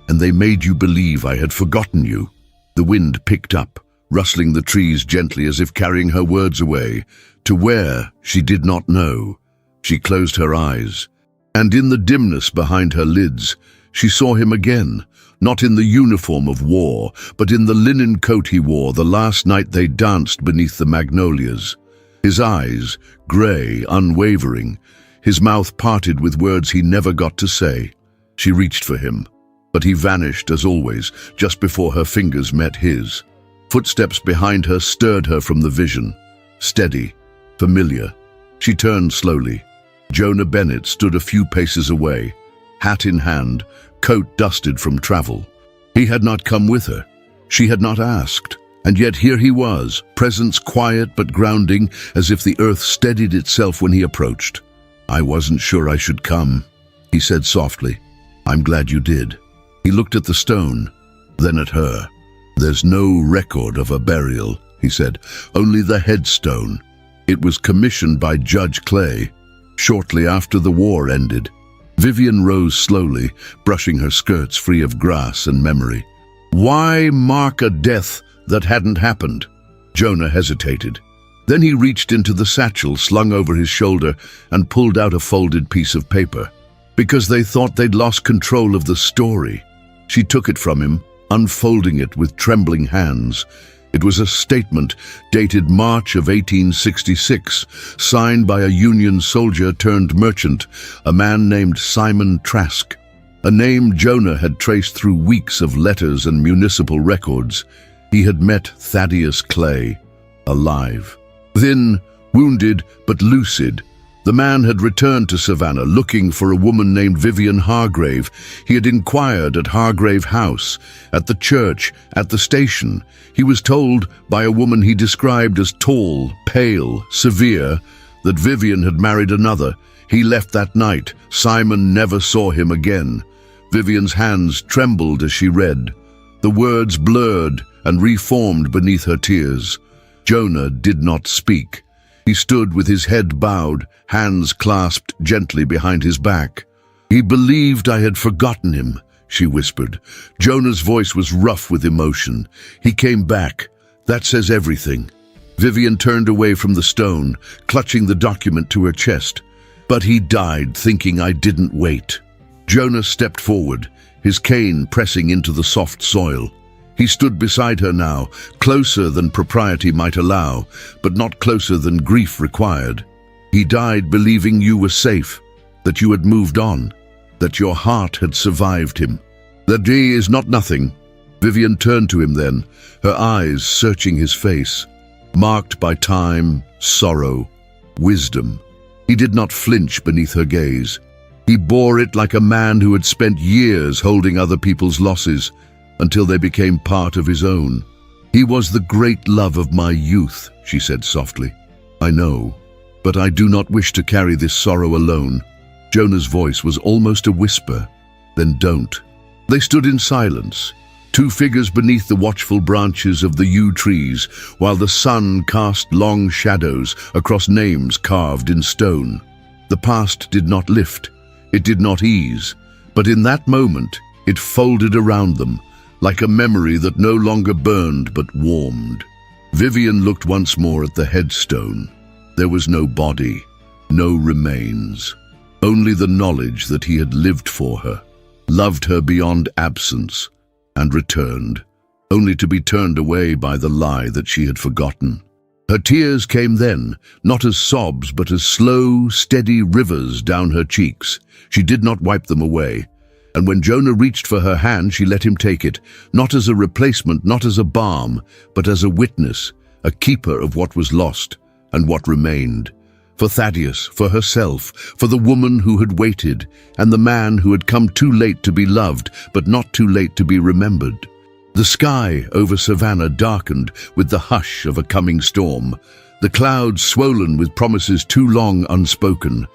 and they made you believe I had forgotten you." The wind picked up, rustling the trees gently as if carrying her words away. To where, she did not know. She closed her eyes, and in the dimness behind her lids, she saw him again, not in the uniform of war, but in the linen coat he wore the last night they danced beneath the magnolias. His eyes, grey, unwavering, his mouth parted with words he never got to say. She reached for him, but he vanished as always, just before her fingers met his. Footsteps behind her stirred her from the vision. Steady, familiar. She turned slowly. Jonah Bennett stood a few paces away, hat in hand, coat dusted from travel. He had not come with her. She had not asked. And yet here he was, presence quiet but grounding, as if the earth steadied itself when he approached. "I wasn't sure I should come," he said softly. "I'm glad you did." He looked at the stone, then at her. "There's no record of a burial," he said, "only the headstone. It was commissioned by Judge Clay, shortly after the war ended." Vivian rose slowly, brushing her skirts free of grass and memory. Why mark a death that hadn't happened? Jonah hesitated. Then he reached into the satchel slung over his shoulder and pulled out a folded piece of paper. Because they thought they'd lost control of the story. She took it from him, unfolding it with trembling hands. It was a statement dated March of 1866, signed by a Union soldier turned merchant, a man named Simon Trask. A name Jonah had traced through weeks of letters and municipal records. He had met Thaddeus Clay, alive. Thin, wounded, but lucid, the man had returned to Savannah looking for a woman named Vivian Hargrave. He had inquired at Hargrave House, at the church, at the station. He was told by a woman he described as tall, pale, severe, that Vivian had married another. He left that night. Simon never saw him again. Vivian's hands trembled as she read. The words blurred and reformed beneath her tears. Jonah did not speak. He stood with his head bowed, hands clasped gently behind his back. "He believed I had forgotten him," she whispered. Jonah's voice was rough with emotion. "He came back. That says everything." Vivian turned away from the stone, clutching the document to her chest. "But he died thinking I didn't wait." Jonah stepped forward, his cane pressing into the soft soil. He stood beside her now, closer than propriety might allow, but not closer than grief required. "He died believing you were safe, that you had moved on, that your heart had survived him. The day is not nothing." Vivian turned to him then, her eyes searching his face, marked by time, sorrow, wisdom. He did not flinch beneath her gaze. He bore it like a man who had spent years holding other people's losses, until they became part of his own. "He was the great love of my youth," she said softly. "I know, but I do not wish to carry this sorrow alone." Jonah's voice was almost a whisper. "Then don't." They stood in silence, two figures beneath the watchful branches of the yew trees, while the sun cast long shadows across names carved in stone. The past did not lift, it did not ease, but in that moment it folded around them, like a memory that no longer burned but warmed. Vivian looked once more at the headstone. There was no body, no remains, only the knowledge that he had lived for her, loved her beyond absence, and returned, only to be turned away by the lie that she had forgotten. Her tears came then, not as sobs but as slow, steady rivers down her cheeks. She did not wipe them away. And when Jonah reached for her hand, she let him take it, not as a replacement, not as a balm, but as a witness, a keeper of what was lost and what remained. For Thaddeus, for herself, for the woman who had waited, and the man who had come too late to be loved, but not too late to be remembered. The sky over Savannah darkened with the hush of a coming storm, the clouds swollen with promises too long unspoken.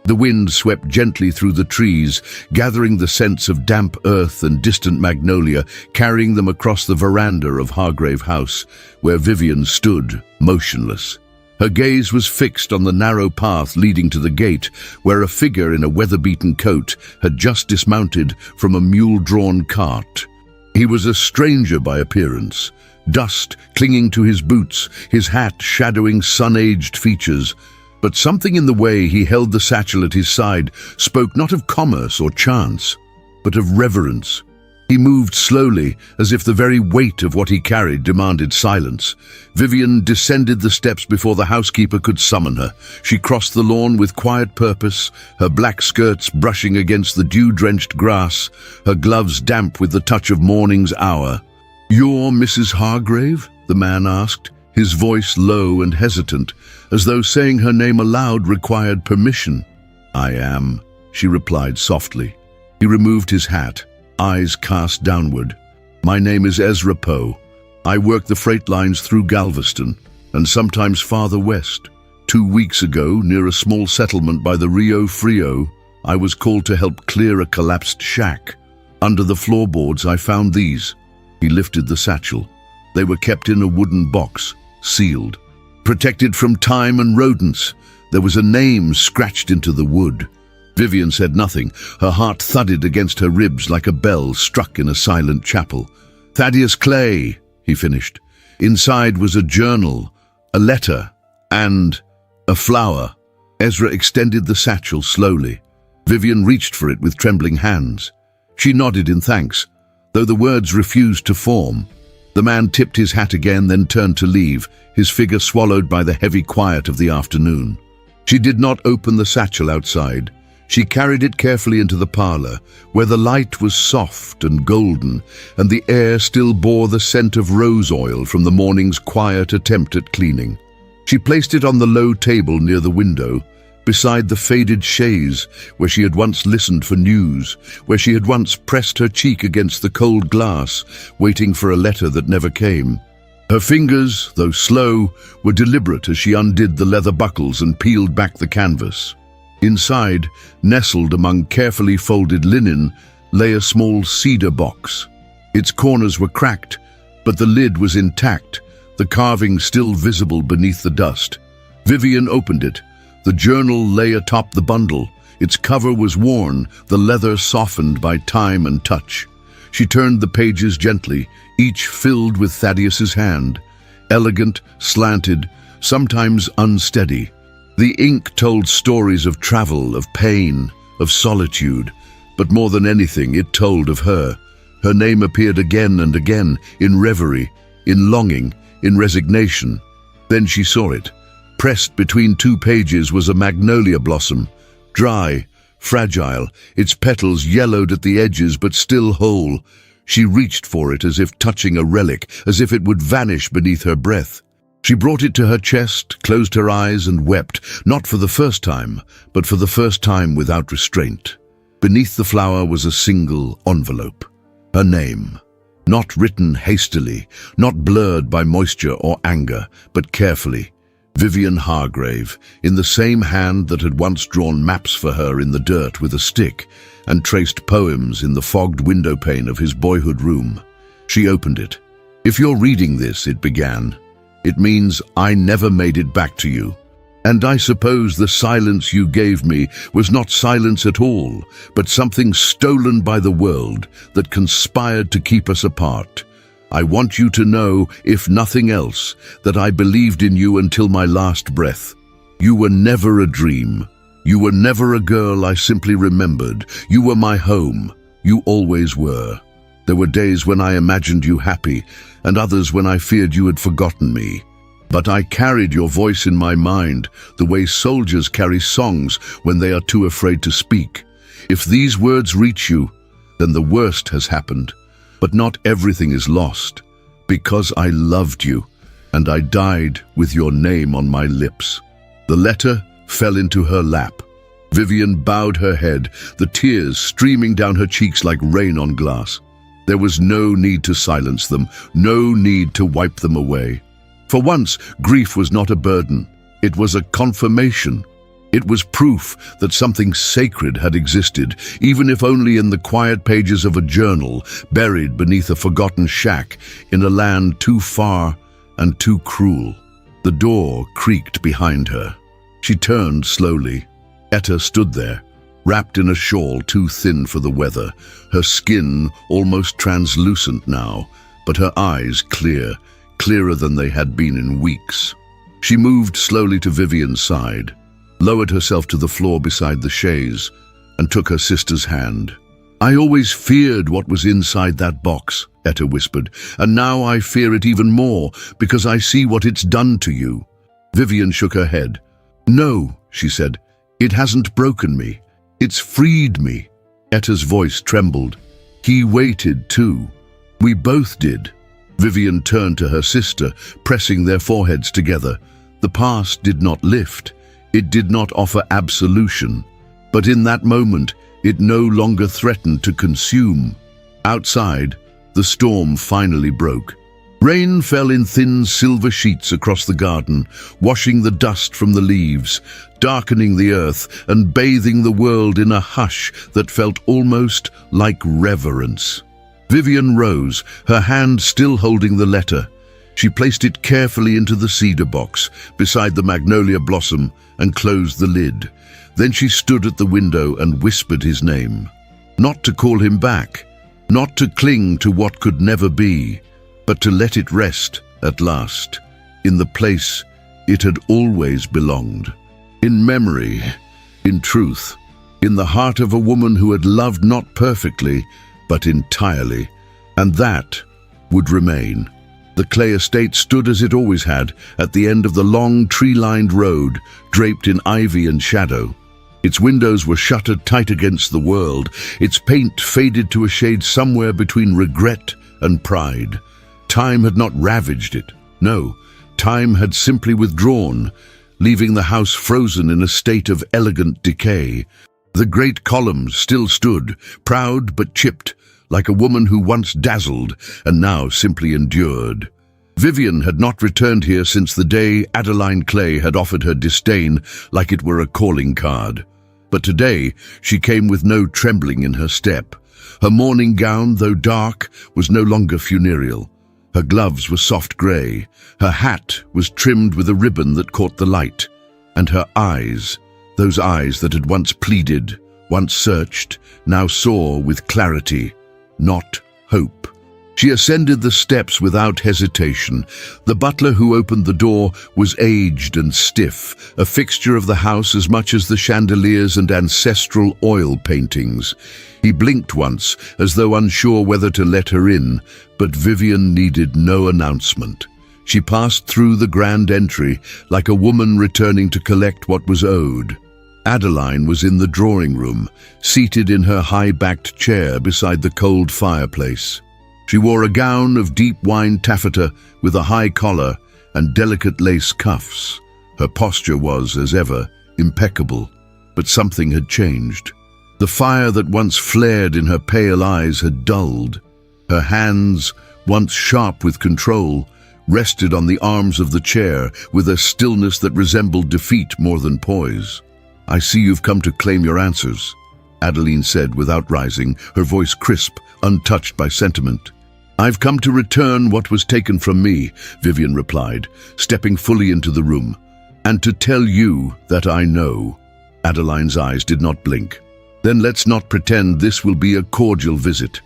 The wind swept gently through the trees, gathering the scents of damp earth and distant magnolia, carrying them across the veranda of Hargrave House, where Vivian stood, motionless. Her gaze was fixed on the narrow path leading to the gate, where a figure in a weather-beaten coat had just dismounted from a mule-drawn cart. He was a stranger by appearance, dust clinging to his boots, his hat shadowing sun-aged features. But something in the way he held the satchel at his side spoke not of commerce or chance, but of reverence. He moved slowly, as if the very weight of what he carried demanded silence. Vivian descended the steps before the housekeeper could summon her. She crossed the lawn with quiet purpose, her black skirts brushing against the dew-drenched grass, her gloves damp with the touch of morning's hour. "You're Mrs. Hargrave?" the man asked, his voice low and hesitant, as though saying her name aloud required permission. "I am," she replied softly. He removed his hat, eyes cast downward. "My name is Ezra Poe. I work the freight lines through Galveston, and sometimes farther west. 2 weeks ago, near a small settlement by the Rio Frio, I was called to help clear a collapsed shack. Under the floorboards I found these." He lifted the satchel. They were kept in a wooden box, sealed. Protected from time and rodents, there was a name scratched into the wood. Vivian said nothing. Her heart thudded against her ribs like a bell struck in a silent chapel. "Thaddeus Clay," he finished. Inside was a journal, a letter, and a flower. Ezra extended the satchel slowly. Vivian reached for it with trembling hands. She nodded in thanks, though the words refused to form. The man tipped his hat again, then turned to leave, his figure swallowed by the heavy quiet of the afternoon. She did not open the satchel outside. She carried it carefully into the parlor, where the light was soft and golden, and the air still bore the scent of rose oil from the morning's quiet attempt at cleaning. She placed it on the low table near the window, beside the faded chaise where she had once listened for news, where she had once pressed her cheek against the cold glass, waiting for a letter that never came. Her fingers, though slow, were deliberate as she undid the leather buckles and peeled back the canvas. Inside, nestled among carefully folded linen, lay a small cedar box. Its corners were cracked, but the lid was intact, the carving still visible beneath the dust. Vivian opened it. The journal lay atop the bundle. Its cover was worn, the leather softened by time and touch. She turned the pages gently, each filled with Thaddeus's hand. Elegant, slanted, sometimes unsteady. The ink told stories of travel, of pain, of solitude, but more than anything, it told of her. Her name appeared again and again, in reverie, in longing, in resignation. Then she saw it. Pressed between two pages was a magnolia blossom, dry, fragile, its petals yellowed at the edges but still whole. She reached for it as if touching a relic, as if it would vanish beneath her breath. She brought it to her chest, closed her eyes and wept, not for the first time, but for the first time without restraint. Beneath the flower was a single envelope. Her name. Not written hastily, not blurred by moisture or anger, but carefully. Vivian Hargrave, in the same hand that had once drawn maps for her in the dirt with a stick and traced poems in the fogged windowpane of his boyhood room. She opened it. "If you're reading this," it began, "it means I never made it back to you. And I suppose the silence you gave me was not silence at all, but something stolen by the world that conspired to keep us apart. I want you to know, if nothing else, that I believed in you until my last breath. You were never a dream. You were never a girl I simply remembered. You were my home. You always were. There were days when I imagined you happy, and others when I feared you had forgotten me. But I carried your voice in my mind, the way soldiers carry songs when they are too afraid to speak. If these words reach you, then the worst has happened. But not everything is lost, because I loved you, and I died with your name on my lips." The letter fell into her lap. Vivian bowed her head, the tears streaming down her cheeks like rain on glass. There was no need to silence them, no need to wipe them away. For once, grief was not a burden. It was a confirmation. It was proof that something sacred had existed, even if only in the quiet pages of a journal, buried beneath a forgotten shack in a land too far and too cruel. The door creaked behind her. She turned slowly. Etta stood there, wrapped in a shawl too thin for the weather, her skin almost translucent now, but her eyes clear, clearer than they had been in weeks. She moved slowly to Vivian's side, lowered herself to the floor beside the chaise, and took her sister's hand. "I always feared what was inside that box," Etta whispered, "and now I fear it even more, because I see what it's done to you." Vivian shook her head. "No," she said, "it hasn't broken me. It's freed me." Etta's voice trembled. "He waited too. We both did." Vivian turned to her sister, pressing their foreheads together. The past did not lift. It did not offer absolution, but in that moment, it no longer threatened to consume. Outside, the storm finally broke. Rain fell in thin silver sheets across the garden, washing the dust from the leaves, darkening the earth and bathing the world in a hush that felt almost like reverence. Vivian rose, her hand still holding the letter. She placed it carefully into the cedar box beside the magnolia blossom and closed the lid. Then she stood at the window and whispered his name. Not to call him back, not to cling to what could never be, but to let it rest at last, in the place it had always belonged. In memory, in truth, in the heart of a woman who had loved not perfectly, but entirely, and that would remain. The clay estate stood as it always had, at the end of the long tree-lined road, draped in ivy and shadow. Its windows were shuttered tight against the world, its paint faded to a shade somewhere between regret and pride. Time had not ravaged it. No, time had simply withdrawn, leaving the house frozen in a state of elegant decay. The great columns still stood, proud but chipped, like a woman who once dazzled and now simply endured. Vivian had not returned here since the day Adeline Clay had offered her disdain like it were a calling card. But today she came with no trembling in her step. Her morning gown, though dark, was no longer funereal. Her gloves were soft grey, her hat was trimmed with a ribbon that caught the light, and her eyes, those eyes that had once pleaded, once searched, now saw with clarity, not hope. She ascended the steps without hesitation. The butler who opened the door was aged and stiff, a fixture of the house as much as the chandeliers and ancestral oil paintings. He blinked once, as though unsure whether to let her in, but Vivian needed no announcement. She passed through the grand entry like a woman returning to collect what was owed. Adeline was in the drawing room, seated in her high-backed chair beside the cold fireplace. She wore a gown of deep wine taffeta with a high collar and delicate lace cuffs. Her posture was, as ever, impeccable, but something had changed. The fire that once flared in her pale eyes had dulled. Her hands, once sharp with control, rested on the arms of the chair with a stillness that resembled defeat more than poise. "I see you've come to claim your answers," Adeline said without rising, her voice crisp, untouched by sentiment. "I've come to return what was taken from me," Vivian replied, stepping fully into the room. "And to tell you that I know." Adeline's eyes did not blink. "Then let's not pretend this will be a cordial visit."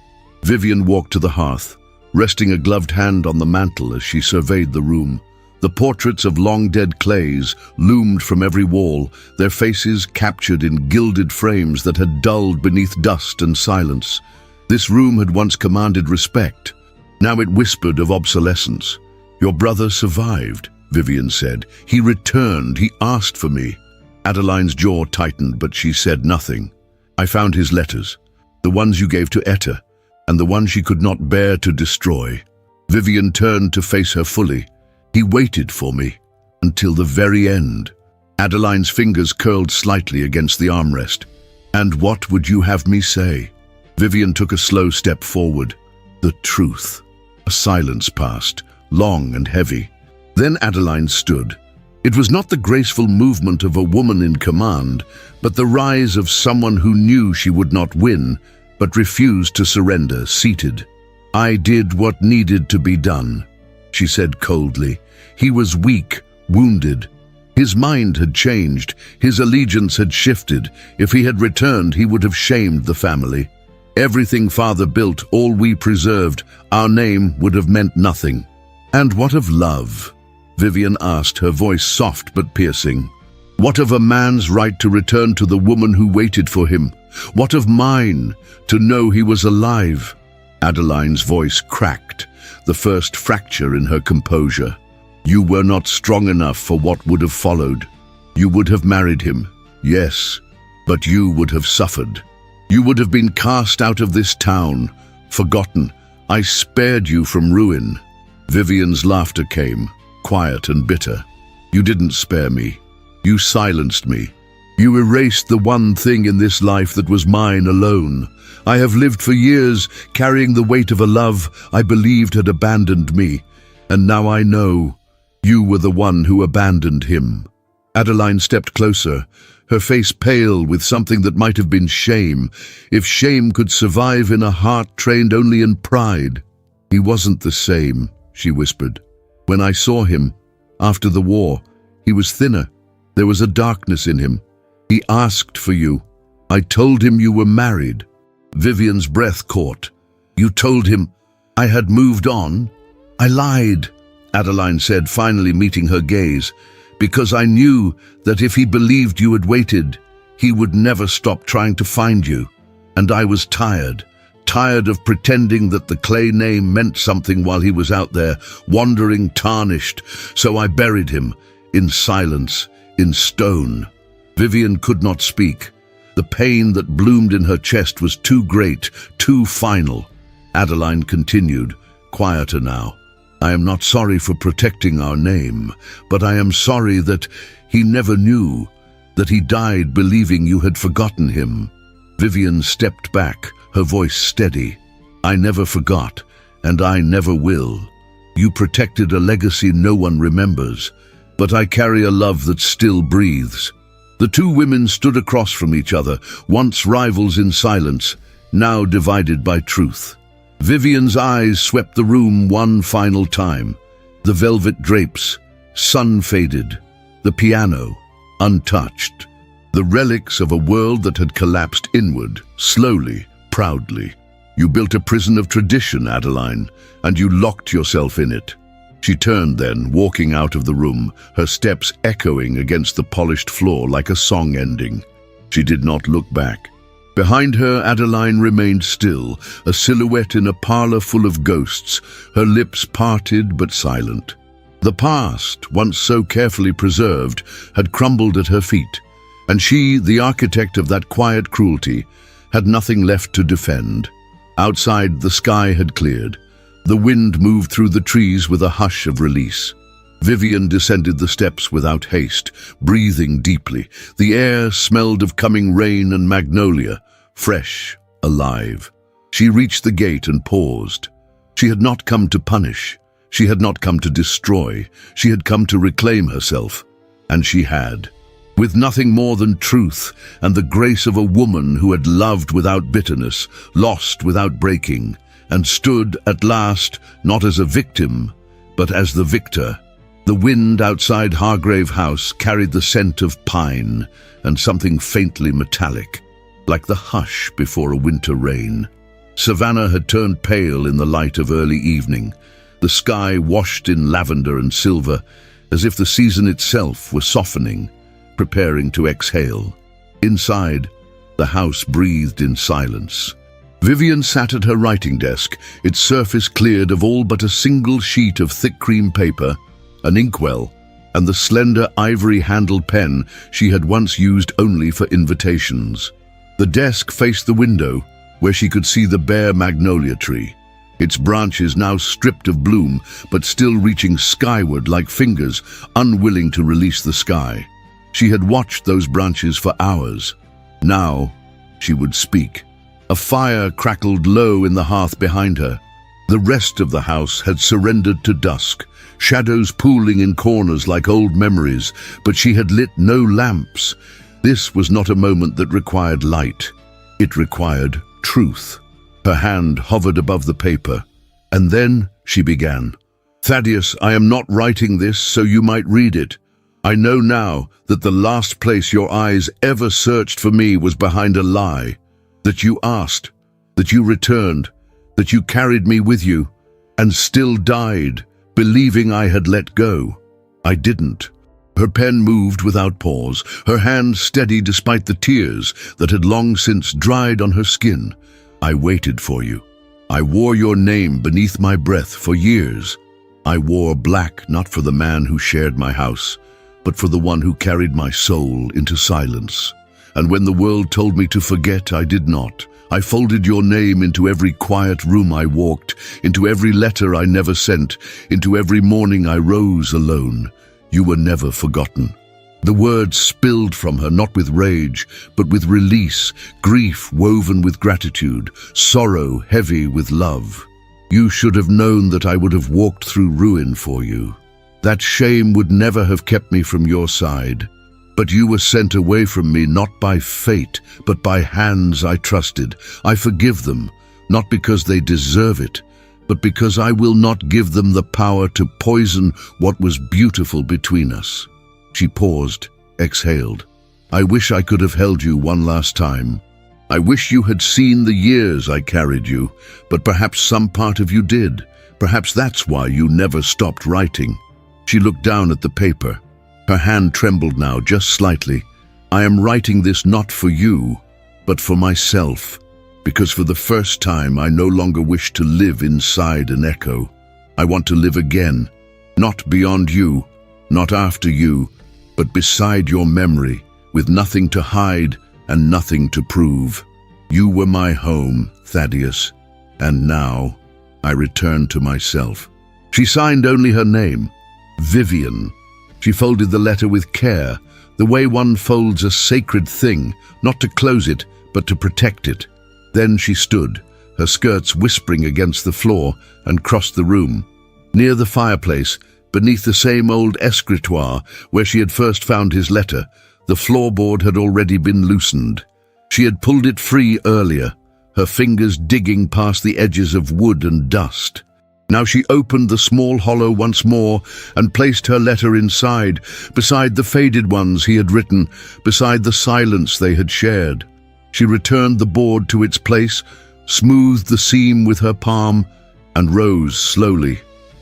Vivian walked to the hearth, resting a gloved hand on the mantel as she surveyed the room. The portraits of long-dead Clays loomed from every wall, their faces captured in gilded frames that had dulled beneath dust and silence. This room had once commanded respect. Now it whispered of obsolescence. "Your brother survived," Vivian said. "He returned. He asked for me." Adeline's jaw tightened, but she said nothing. "I found his letters, the ones you gave to Etta, and the one she could not bear to destroy." Vivian turned to face her fully. "He waited for me, until the very end." Adeline's fingers curled slightly against the armrest. "And what would you have me say?" Vivian took a slow step forward. "The truth." A silence passed, long and heavy. Then Adeline stood. It was not the graceful movement of a woman in command, but the rise of someone who knew she would not win, but refused to surrender, seated. "I did what needed to be done," she said coldly. He was weak, wounded. His mind had changed, his allegiance had shifted. If he had returned, he would have shamed the family. Everything father built, all we preserved, our name would have meant nothing. "And what of love?" Vivian asked, her voice soft but piercing. "What of a man's right to return to the woman who waited for him? What of mine, to know he was alive?" Adeline's voice cracked, the first fracture in her composure. "You were not strong enough for what would have followed. You would have married him, yes, but you would have suffered. You would have been cast out of this town, forgotten. I spared you from ruin." Vivian's laughter came, quiet and bitter. "You didn't spare me. You silenced me. You erased the one thing in this life that was mine alone. I have lived for years carrying the weight of a love I believed had abandoned me, and now I know you were the one who abandoned him." Adeline stepped closer, her face pale with something that might have been shame, if shame could survive in a heart trained only in pride. "He wasn't the same," she whispered. "When I saw him, after the war, he was thinner. There was a darkness in him. He asked for you. I told him you were married." Vivian's breath caught. "You told him I had moved on?" "I lied," Adeline said, finally meeting her gaze, "because I knew that if he believed you had waited, he would never stop trying to find you. And I was tired tired of pretending that the clay name meant something while he was out there, wandering tarnished, so I buried him, in silence, in stone. Vivian could not speak. The pain that bloomed in her chest was too great, too final. Adeline continued, quieter now. I am not sorry for protecting our name, but I am sorry that he never knew, that he died believing you had forgotten him. Vivian stepped back, her voice steady. I never forgot, and I never will. You protected a legacy no one remembers, but I carry a love that still breathes. The two women stood across from each other, once rivals in silence, now divided by truth. Vivian's eyes swept the room one final time. The velvet drapes, sun-faded. The piano, untouched. The relics of a world that had collapsed inward, slowly, proudly. You built a prison of tradition, Adeline, and you locked yourself in it. She turned then, walking out of the room, her steps echoing against the polished floor like a song ending. She did not look back. Behind her, Adeline remained still, a silhouette in a parlor full of ghosts, her lips parted but silent. The past, once so carefully preserved, had crumbled at her feet, and she, the architect of that quiet cruelty, had nothing left to defend. Outside, the sky had cleared. The wind moved through the trees with a hush of release. Vivian descended the steps without haste, breathing deeply. The air smelled of coming rain and magnolia, fresh, alive. She reached the gate and paused. She had not come to punish. She had not come to destroy. She had come to reclaim herself. And she had. With nothing more than truth and the grace of a woman who had loved without bitterness, lost without breaking, and stood at last not as a victim, but as the victor. The wind outside Hargrave House carried the scent of pine and something faintly metallic, like the hush before a winter rain. Savannah had turned pale in the light of early evening, the sky washed in lavender and silver, as if the season itself were softening, preparing to exhale. Inside, the house breathed in silence. Vivian sat at her writing desk, its surface cleared of all but a single sheet of thick cream paper, an inkwell, and the slender ivory-handled pen she had once used only for invitations. The desk faced the window, where she could see the bare magnolia tree, its branches now stripped of bloom, but still reaching skyward like fingers, unwilling to release the sky. She had watched those branches for hours. Now, she would speak. A fire crackled low in the hearth behind her. The rest of the house had surrendered to dusk, shadows pooling in corners like old memories, but she had lit no lamps. This was not a moment that required light. It required truth. Her hand hovered above the paper, and then she began. Thaddeus, I am not writing this so you might read it. I know now that the last place your eyes ever searched for me was behind a lie. That you asked, that you returned, that you carried me with you, and still died, believing I had let go. I didn't. Her pen moved without pause, her hand steady despite the tears that had long since dried on her skin. I waited for you. I wore your name beneath my breath for years. I wore black not for the man who shared my house, but for the one who carried my soul into silence. And when the world told me to forget, I did not. I folded your name into every quiet room I walked, into every letter I never sent, into every morning I rose alone. You were never forgotten. The words spilled from her, not with rage, but with release, grief woven with gratitude, sorrow heavy with love. You should have known that I would have walked through ruin for you. That shame would never have kept me from your side. But you were sent away from me not by fate, but by hands I trusted. I forgive them, not because they deserve it, but because I will not give them the power to poison what was beautiful between us. She paused, exhaled. I wish I could have held you one last time. I wish you had seen the years I carried you, but perhaps some part of you did. Perhaps that's why you never stopped writing. She looked down at the paper. Her hand trembled now, just slightly. I am writing this not for you, but for myself, because for the first time I no longer wish to live inside an echo. I want to live again, not beyond you, not after you, but beside your memory, with nothing to hide and nothing to prove. You were my home, Thaddeus, and now I return to myself." She signed only her name, Vivian. She folded the letter with care, the way one folds a sacred thing, not to close it, but to protect it. Then she stood, her skirts whispering against the floor, and crossed the room. Near the fireplace, beneath the same old escritoire where she had first found his letter, the floorboard had already been loosened. She had pulled it free earlier, her fingers digging past the edges of wood and dust. Now she opened the small hollow once more and placed her letter inside, beside the faded ones he had written, beside the silence they had shared. She returned the board to its place, smoothed the seam with her palm, and rose slowly.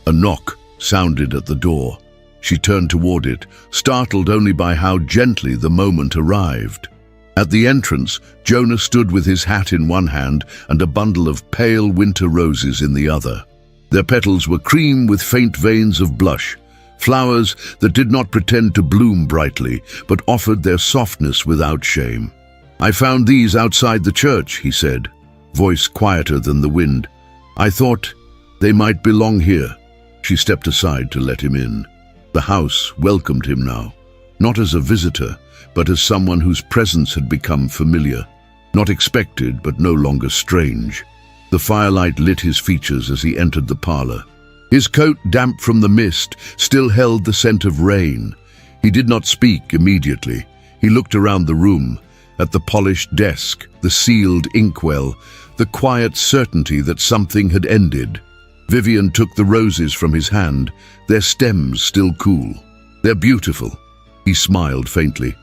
A knock sounded at the door. She turned toward it, startled only by how gently the moment arrived. At the entrance, Jonah stood with his hat in one hand and a bundle of pale winter roses in the other. Their petals were cream with faint veins of blush, flowers that did not pretend to bloom brightly, but offered their softness without shame. "I found these outside the church," he said, voice quieter than the wind. "I thought they might belong here." She stepped aside to let him in. The house welcomed him now, not as a visitor, but as someone whose presence had become familiar, not expected but no longer strange. The firelight lit his features as he entered the parlor. His coat, damp from the mist, still held the scent of rain. He did not speak immediately. He looked around the room, at the polished desk, the sealed inkwell, the quiet certainty that something had ended. Vivian took the roses from his hand, their stems still cool. "They're beautiful." He smiled faintly.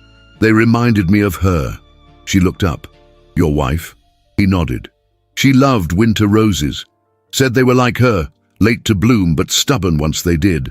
"They reminded me of her." She looked up. "Your wife?" He nodded. "She loved winter roses. Said they were like her, late to bloom but stubborn once they did."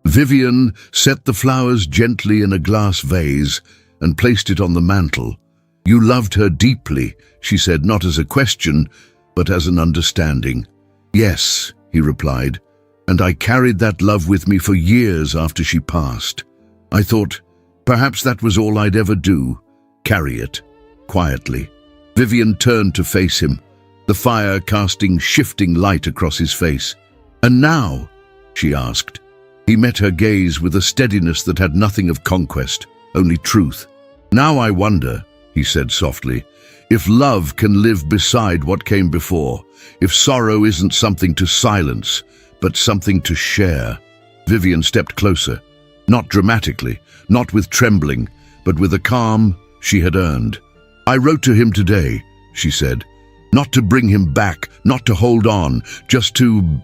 Vivian set the flowers gently in a glass vase and placed it on the mantel. "You loved her deeply," she said, not as a question, but as an understanding. "Yes," he replied, "and I carried that love with me for years after she passed. I thought perhaps that was all I'd ever do, carry it, quietly." Vivian turned to face him, the fire casting shifting light across his face. "And now?" she asked. He met her gaze with a steadiness that had nothing of conquest, only truth. "Now I wonder," he said softly, "if love can live beside what came before, if sorrow isn't something to silence, but something to share." Vivian stepped closer, not dramatically, not with trembling, but with a calm she had earned. "I wrote to him today," she said, "not to bring him back, not to hold on, just to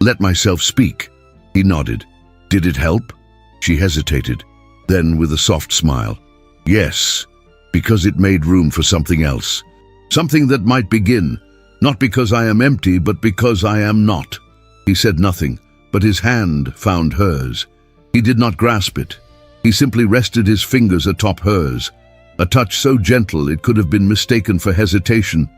let myself speak." He nodded. "Did it help?" She hesitated, then with a soft smile. "Yes, because it made room for something else. Something that might begin, not because I am empty, but because I am not." He said nothing, but his hand found hers. He did not grasp it. He simply rested his fingers atop hers, a touch so gentle it could have been mistaken for hesitation,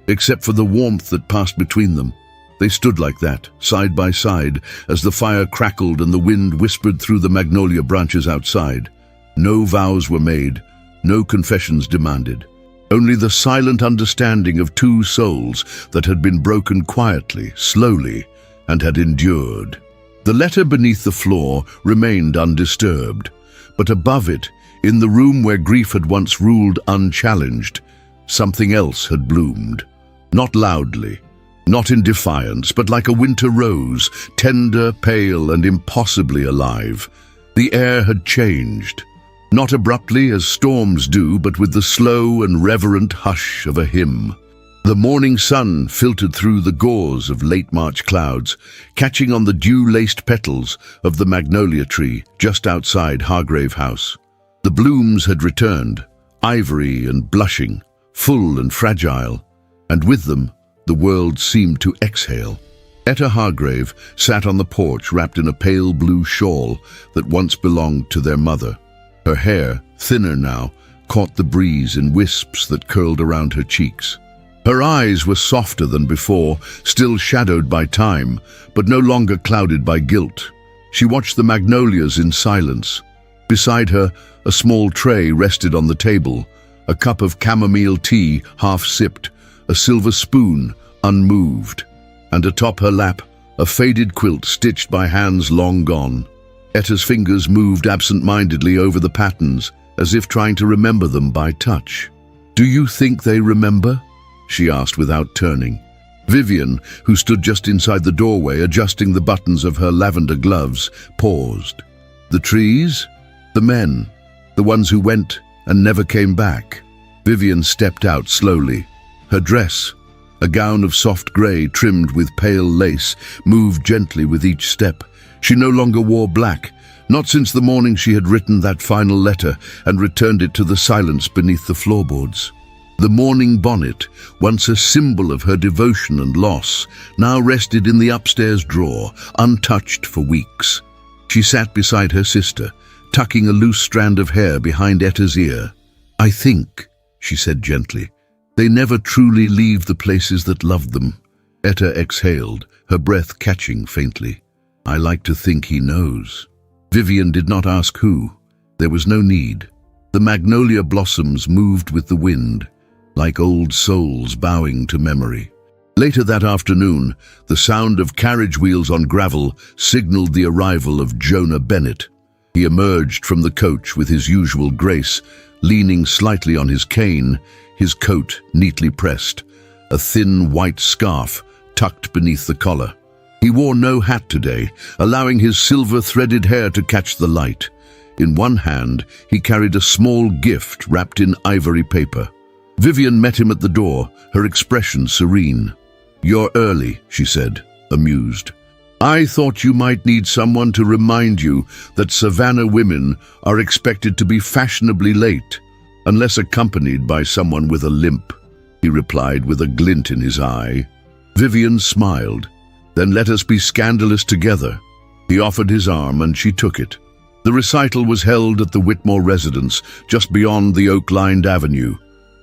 except for the warmth that passed between them. They stood like that, side by side, as the fire crackled and the wind whispered through the magnolia branches outside. No vows were made, no confessions demanded. Only the silent understanding of two souls that had been broken quietly, slowly, and had endured. The letter beneath the floor remained undisturbed, but above it, in the room where grief had once ruled unchallenged, something else had bloomed. Not loudly, not in defiance, but like a winter rose, tender, pale, and impossibly alive. The air had changed. Not abruptly as storms do, but with the slow and reverent hush of a hymn. The morning sun filtered through the gauze of late March clouds, catching on the dew-laced petals of the magnolia tree just outside Hargrave House. The blooms had returned, ivory and blushing, full and fragile, and with them the world seemed to exhale. Etta Hargrave sat on the porch wrapped in a pale blue shawl that once belonged to their mother. Her hair, thinner now, caught the breeze in wisps that curled around her cheeks. Her eyes were softer than before, still shadowed by time, but no longer clouded by guilt. She watched the magnolias in silence. Beside her, a small tray rested on the table, a cup of chamomile tea half sipped, a silver spoon unmoved, and atop her lap, a faded quilt stitched by hands long gone. Etta's fingers moved absent-mindedly over the patterns, as if trying to remember them by touch. "Do you think they remember?" she asked without turning. Vivian, who stood just inside the doorway adjusting the buttons of her lavender gloves, paused. The trees? The men? The ones who went and never came back? Vivian stepped out slowly. Her dress, a gown of soft grey trimmed with pale lace, moved gently with each step. She no longer wore black, not since the morning she had written that final letter and returned it to the silence beneath the floorboards. The mourning bonnet, once a symbol of her devotion and loss, now rested in the upstairs drawer, untouched for weeks. She sat beside her sister, tucking a loose strand of hair behind Etta's ear. "I think," she said gently, "they never truly leave the places that loved them." Etta exhaled, her breath catching faintly. "I like to think he knows." Vivian did not ask who. There was no need. The magnolia blossoms moved with the wind, like old souls bowing to memory. Later that afternoon, the sound of carriage wheels on gravel signaled the arrival of Jonah Bennett. He emerged from the coach with his usual grace, leaning slightly on his cane, his coat neatly pressed, a thin white scarf tucked beneath the collar. He wore no hat today, allowing his silver-threaded hair to catch the light. In one hand, he carried a small gift wrapped in ivory paper. Vivian met him at the door, her expression serene. "You're early," she said, amused. "I thought you might need someone to remind you that Savannah women are expected to be fashionably late, unless accompanied by someone with a limp," he replied with a glint in his eye. Vivian smiled. "Then let us be scandalous together." He offered his arm and she took it. The recital was held at the Whitmore residence, just beyond the oak-lined avenue.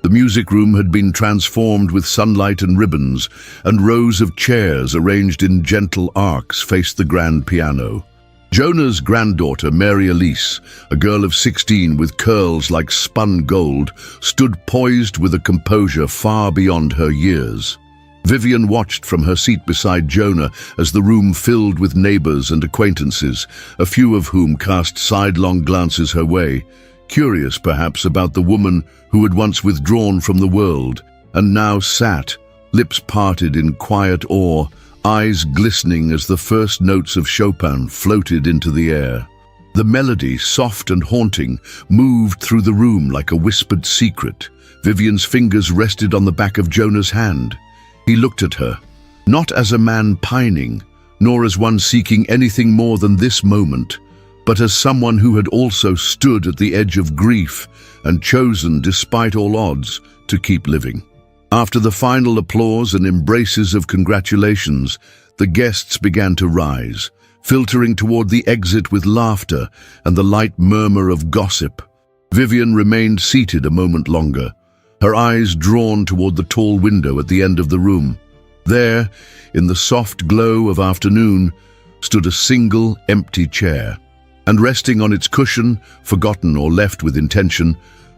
The music room had been transformed with sunlight and ribbons, and rows of chairs arranged in gentle arcs faced the grand piano. Jonah's granddaughter, Mary Elise, a girl of 16 with curls like spun gold, stood poised with a composure far beyond her years. Vivian watched from her seat beside Jonah as the room filled with neighbors and acquaintances, a few of whom cast sidelong glances her way, curious perhaps about the woman who had once withdrawn from the world and now sat, lips parted in quiet awe, eyes glistening as the first notes of Chopin floated into the air. The melody, soft and haunting, moved through the room like a whispered secret. Vivian's fingers rested on the back of Jonah's hand. He looked at her, not as a man pining, nor as one seeking anything more than this moment, but as someone who had also stood at the edge of grief and chosen, despite all odds, to keep living. After the final applause and embraces of congratulations, the guests began to rise, filtering toward the exit with laughter and the light murmur of gossip. Vivian remained seated a moment longer, her eyes drawn toward the tall window at the end of the room. There, in the soft glow of afternoon, stood a single empty chair, and resting on its cushion, forgotten or left with intention,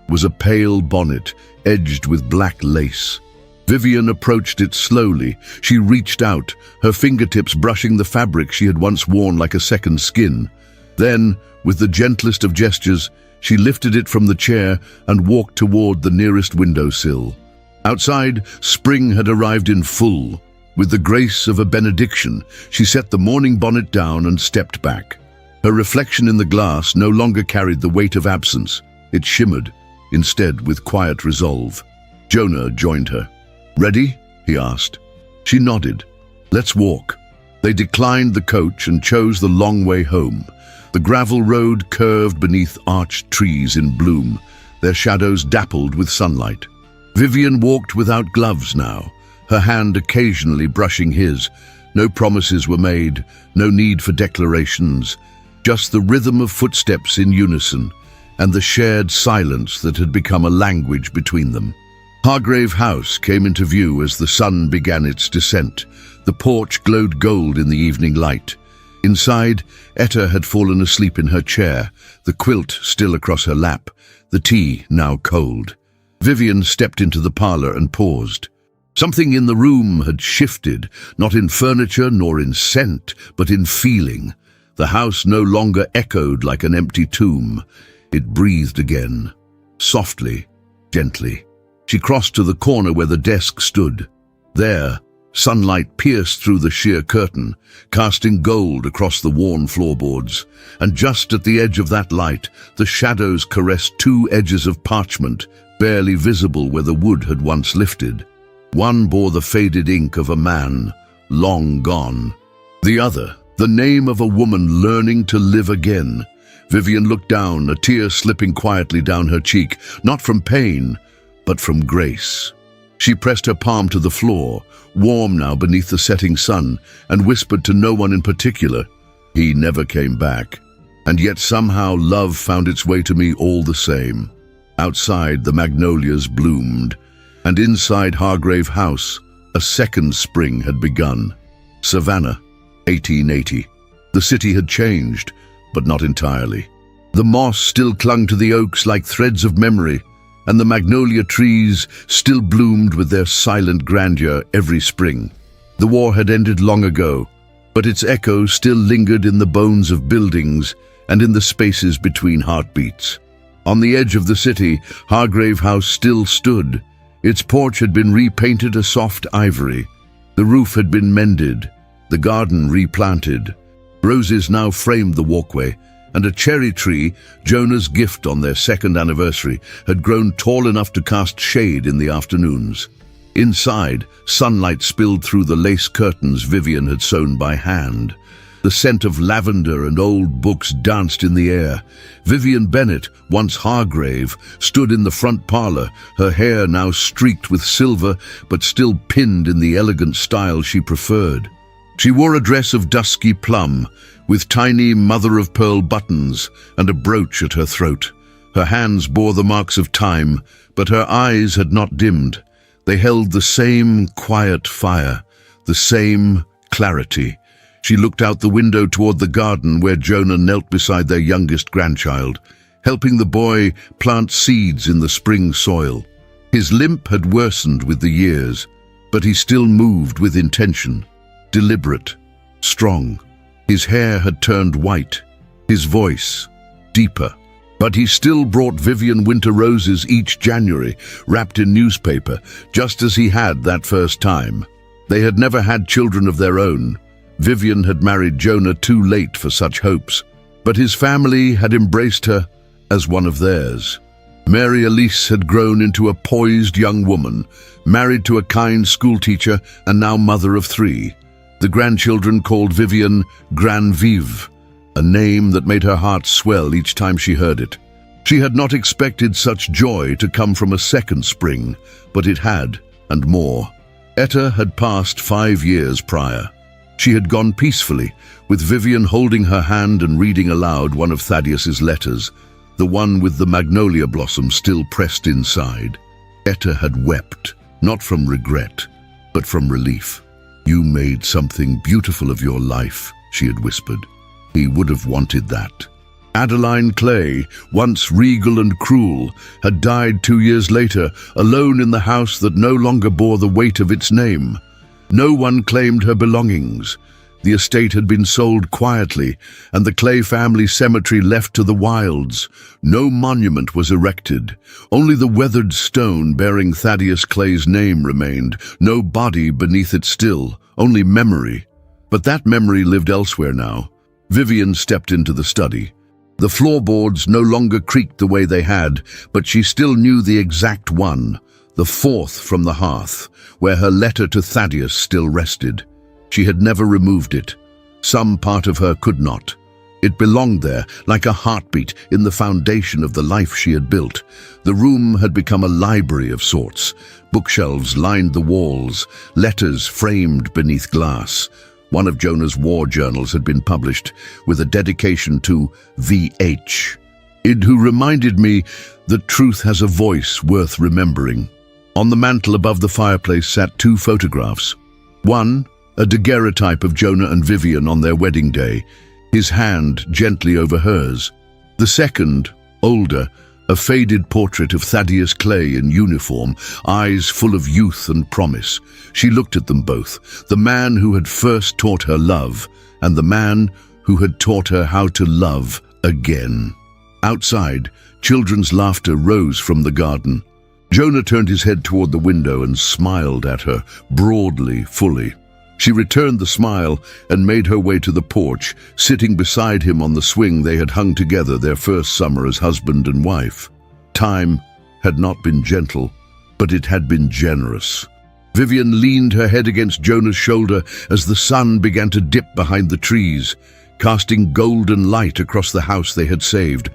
was a pale bonnet edged with black lace. Vivian approached it slowly. She reached out, her fingertips brushing the fabric she had once worn like a second skin. Then, with the gentlest of gestures, she lifted it from the chair and walked toward the nearest windowsill. Outside, spring had arrived in full. With the grace of a benediction, she set the mourning bonnet down and stepped back. Her reflection in the glass no longer carried the weight of absence. It shimmered, instead with quiet resolve. Jonah joined her. "Ready?" he asked. She nodded. "Let's walk." They declined the coach and chose the long way home. The gravel road curved beneath arched trees in bloom, their shadows dappled with sunlight. Vivian walked without gloves now, her hand occasionally brushing his. No promises were made, no need for declarations, just the rhythm of footsteps in unison, and the shared silence that had become a language between them. Hargrave House came into view as the sun began its descent. The porch glowed gold in the evening light. Inside, Etta had fallen asleep in her chair, the quilt still across her lap, the tea now cold. Vivian stepped into the parlor and paused. Something in the room had shifted, not in furniture nor in scent, but in feeling. The house no longer echoed like an empty tomb. It breathed again, softly, gently. She crossed to the corner where the desk stood. There, sunlight pierced through the sheer curtain, casting gold across the worn floorboards. And just at the edge of that light, the shadows caressed two edges of parchment, barely visible where the wood had once lifted. One bore the faded ink of a man, long gone. The other, the name of a woman learning to live again. Vivian looked down, a tear slipping quietly down her cheek, not from pain, but from grace. She pressed her palm to the floor, warm now beneath the setting sun, and whispered to no one in particular, "He never came back." And yet somehow love found its way to me all the same. Outside, the magnolias bloomed, and inside Hargrave House, a second spring had begun. Savannah, 1880. The city had changed, but not entirely. The moss still clung to the oaks like threads of memory, and the magnolia trees still bloomed with their silent grandeur every spring. The war had ended long ago, but its echo still lingered in the bones of buildings and in the spaces between heartbeats. On the edge of the city, Hargrave House still stood. Its porch had been repainted a soft ivory. The roof had been mended, the garden replanted. Roses now framed the walkway, and a cherry tree, Jonah's gift on their second anniversary, had grown tall enough to cast shade in the afternoons. Inside, sunlight spilled through the lace curtains Vivian had sewn by hand. The scent of lavender and old books danced in the air. Vivian Bennett, once Hargrave, stood in the front parlor, her hair now streaked with silver, but still pinned in the elegant style she preferred. She wore a dress of dusky plum, with tiny mother-of-pearl buttons and a brooch at her throat. Her hands bore the marks of time, but her eyes had not dimmed. They held the same quiet fire, the same clarity. She looked out the window toward the garden where Jonah knelt beside their youngest grandchild, helping the boy plant seeds in the spring soil. His limp had worsened with the years, but he still moved with intention, deliberate, strong. His hair had turned white, his voice deeper, but he still brought Vivian winter roses each January, wrapped in newspaper, just as he had that first time. They had never had children of their own. Vivian had married Jonah too late for such hopes, but his family had embraced her as one of theirs. Mary Elise had grown into a poised young woman, married to a kind schoolteacher and now mother of 3. The grandchildren called Vivian Gran Vive, a name that made her heart swell each time she heard it. She had not expected such joy to come from a second spring, but it had, and more. Etta had passed 5 years prior. She had gone peacefully, with Vivian holding her hand and reading aloud one of Thaddeus's letters, the one with the magnolia blossom still pressed inside. Etta had wept, not from regret, but from relief. "You made something beautiful of your life," she had whispered. He would have wanted that. Adeline Clay, once regal and cruel, had died 2 years later, alone in the house that no longer bore the weight of its name. No one claimed her belongings. The estate had been sold quietly, and the Clay family cemetery left to the wilds. No monument was erected. Only the weathered stone bearing Thaddeus Clay's name remained, no body beneath it still, only memory. But that memory lived elsewhere now. Vivian stepped into the study. The floorboards no longer creaked the way they had, but she still knew the exact one, the 4th from the hearth, where her letter to Thaddeus still rested. She had never removed it. Some part of her could not. It belonged there, like a heartbeat, in the foundation of the life she had built. The room had become a library of sorts. Bookshelves lined the walls, letters framed beneath glass. One of Jonah's war journals had been published, with a dedication to VH. It who reminded me that truth has a voice worth remembering. On the mantel above the fireplace sat two photographs. One, a daguerreotype of Jonah and Vivian on their wedding day, his hand gently over hers. The second, older, a faded portrait of Thaddeus Clay in uniform, eyes full of youth and promise. She looked at them both, the man who had first taught her love, and the man who had taught her how to love again. Outside, children's laughter rose from the garden. Jonah turned his head toward the window and smiled at her, broadly, fully. She returned the smile and made her way to the porch, sitting beside him on the swing they had hung together their first summer as husband and wife. Time had not been gentle, but it had been generous. Vivian leaned her head against Jonah's shoulder as the sun began to dip behind the trees, casting golden light across the house they had saved,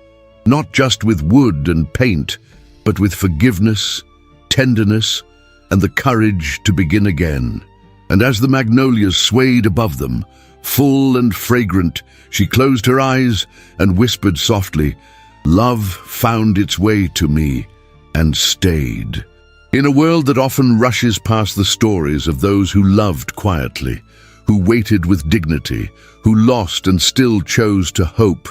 not just with wood and paint, but with forgiveness, tenderness, and the courage to begin again. And as the magnolias swayed above them, full and fragrant, she closed her eyes and whispered softly, "Love found its way to me and stayed." In a world that often rushes past the stories of those who loved quietly, who waited with dignity, who lost and still chose to hope,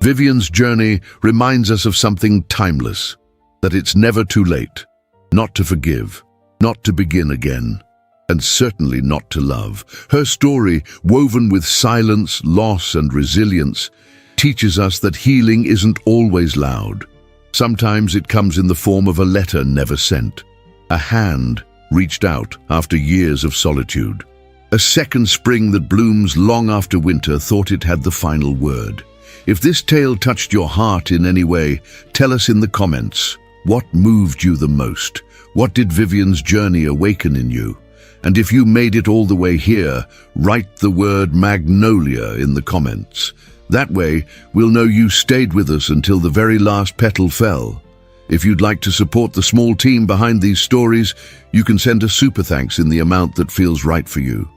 Vivian's journey reminds us of something timeless, that it's never too late, not to forgive, not to begin again, and certainly not to love. Her story, woven with silence, loss, and resilience, teaches us that healing isn't always loud. Sometimes it comes in the form of a letter never sent, a hand reached out after years of solitude, a second spring that blooms long after winter thought it had the final word. If this tale touched your heart in any way, tell us in the comments. What moved you the most? What did Vivian's journey awaken in you? And if you made it all the way here, write the word magnolia in the comments. That way, we'll know you stayed with us until the very last petal fell. If you'd like to support the small team behind these stories, you can send a super thanks in the amount that feels right for you.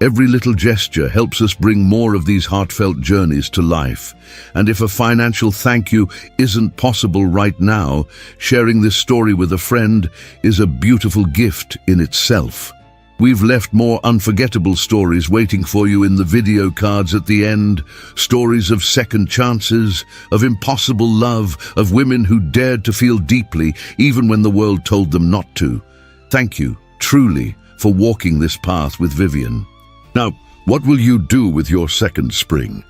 Every little gesture helps us bring more of these heartfelt journeys to life. And if a financial thank you isn't possible right now, sharing this story with a friend is a beautiful gift in itself. We've left more unforgettable stories waiting for you in the video cards at the end. Stories of second chances, of impossible love, of women who dared to feel deeply even when the world told them not to. Thank you, truly, for walking this path with Vivian. Now, what will you do with your second spring?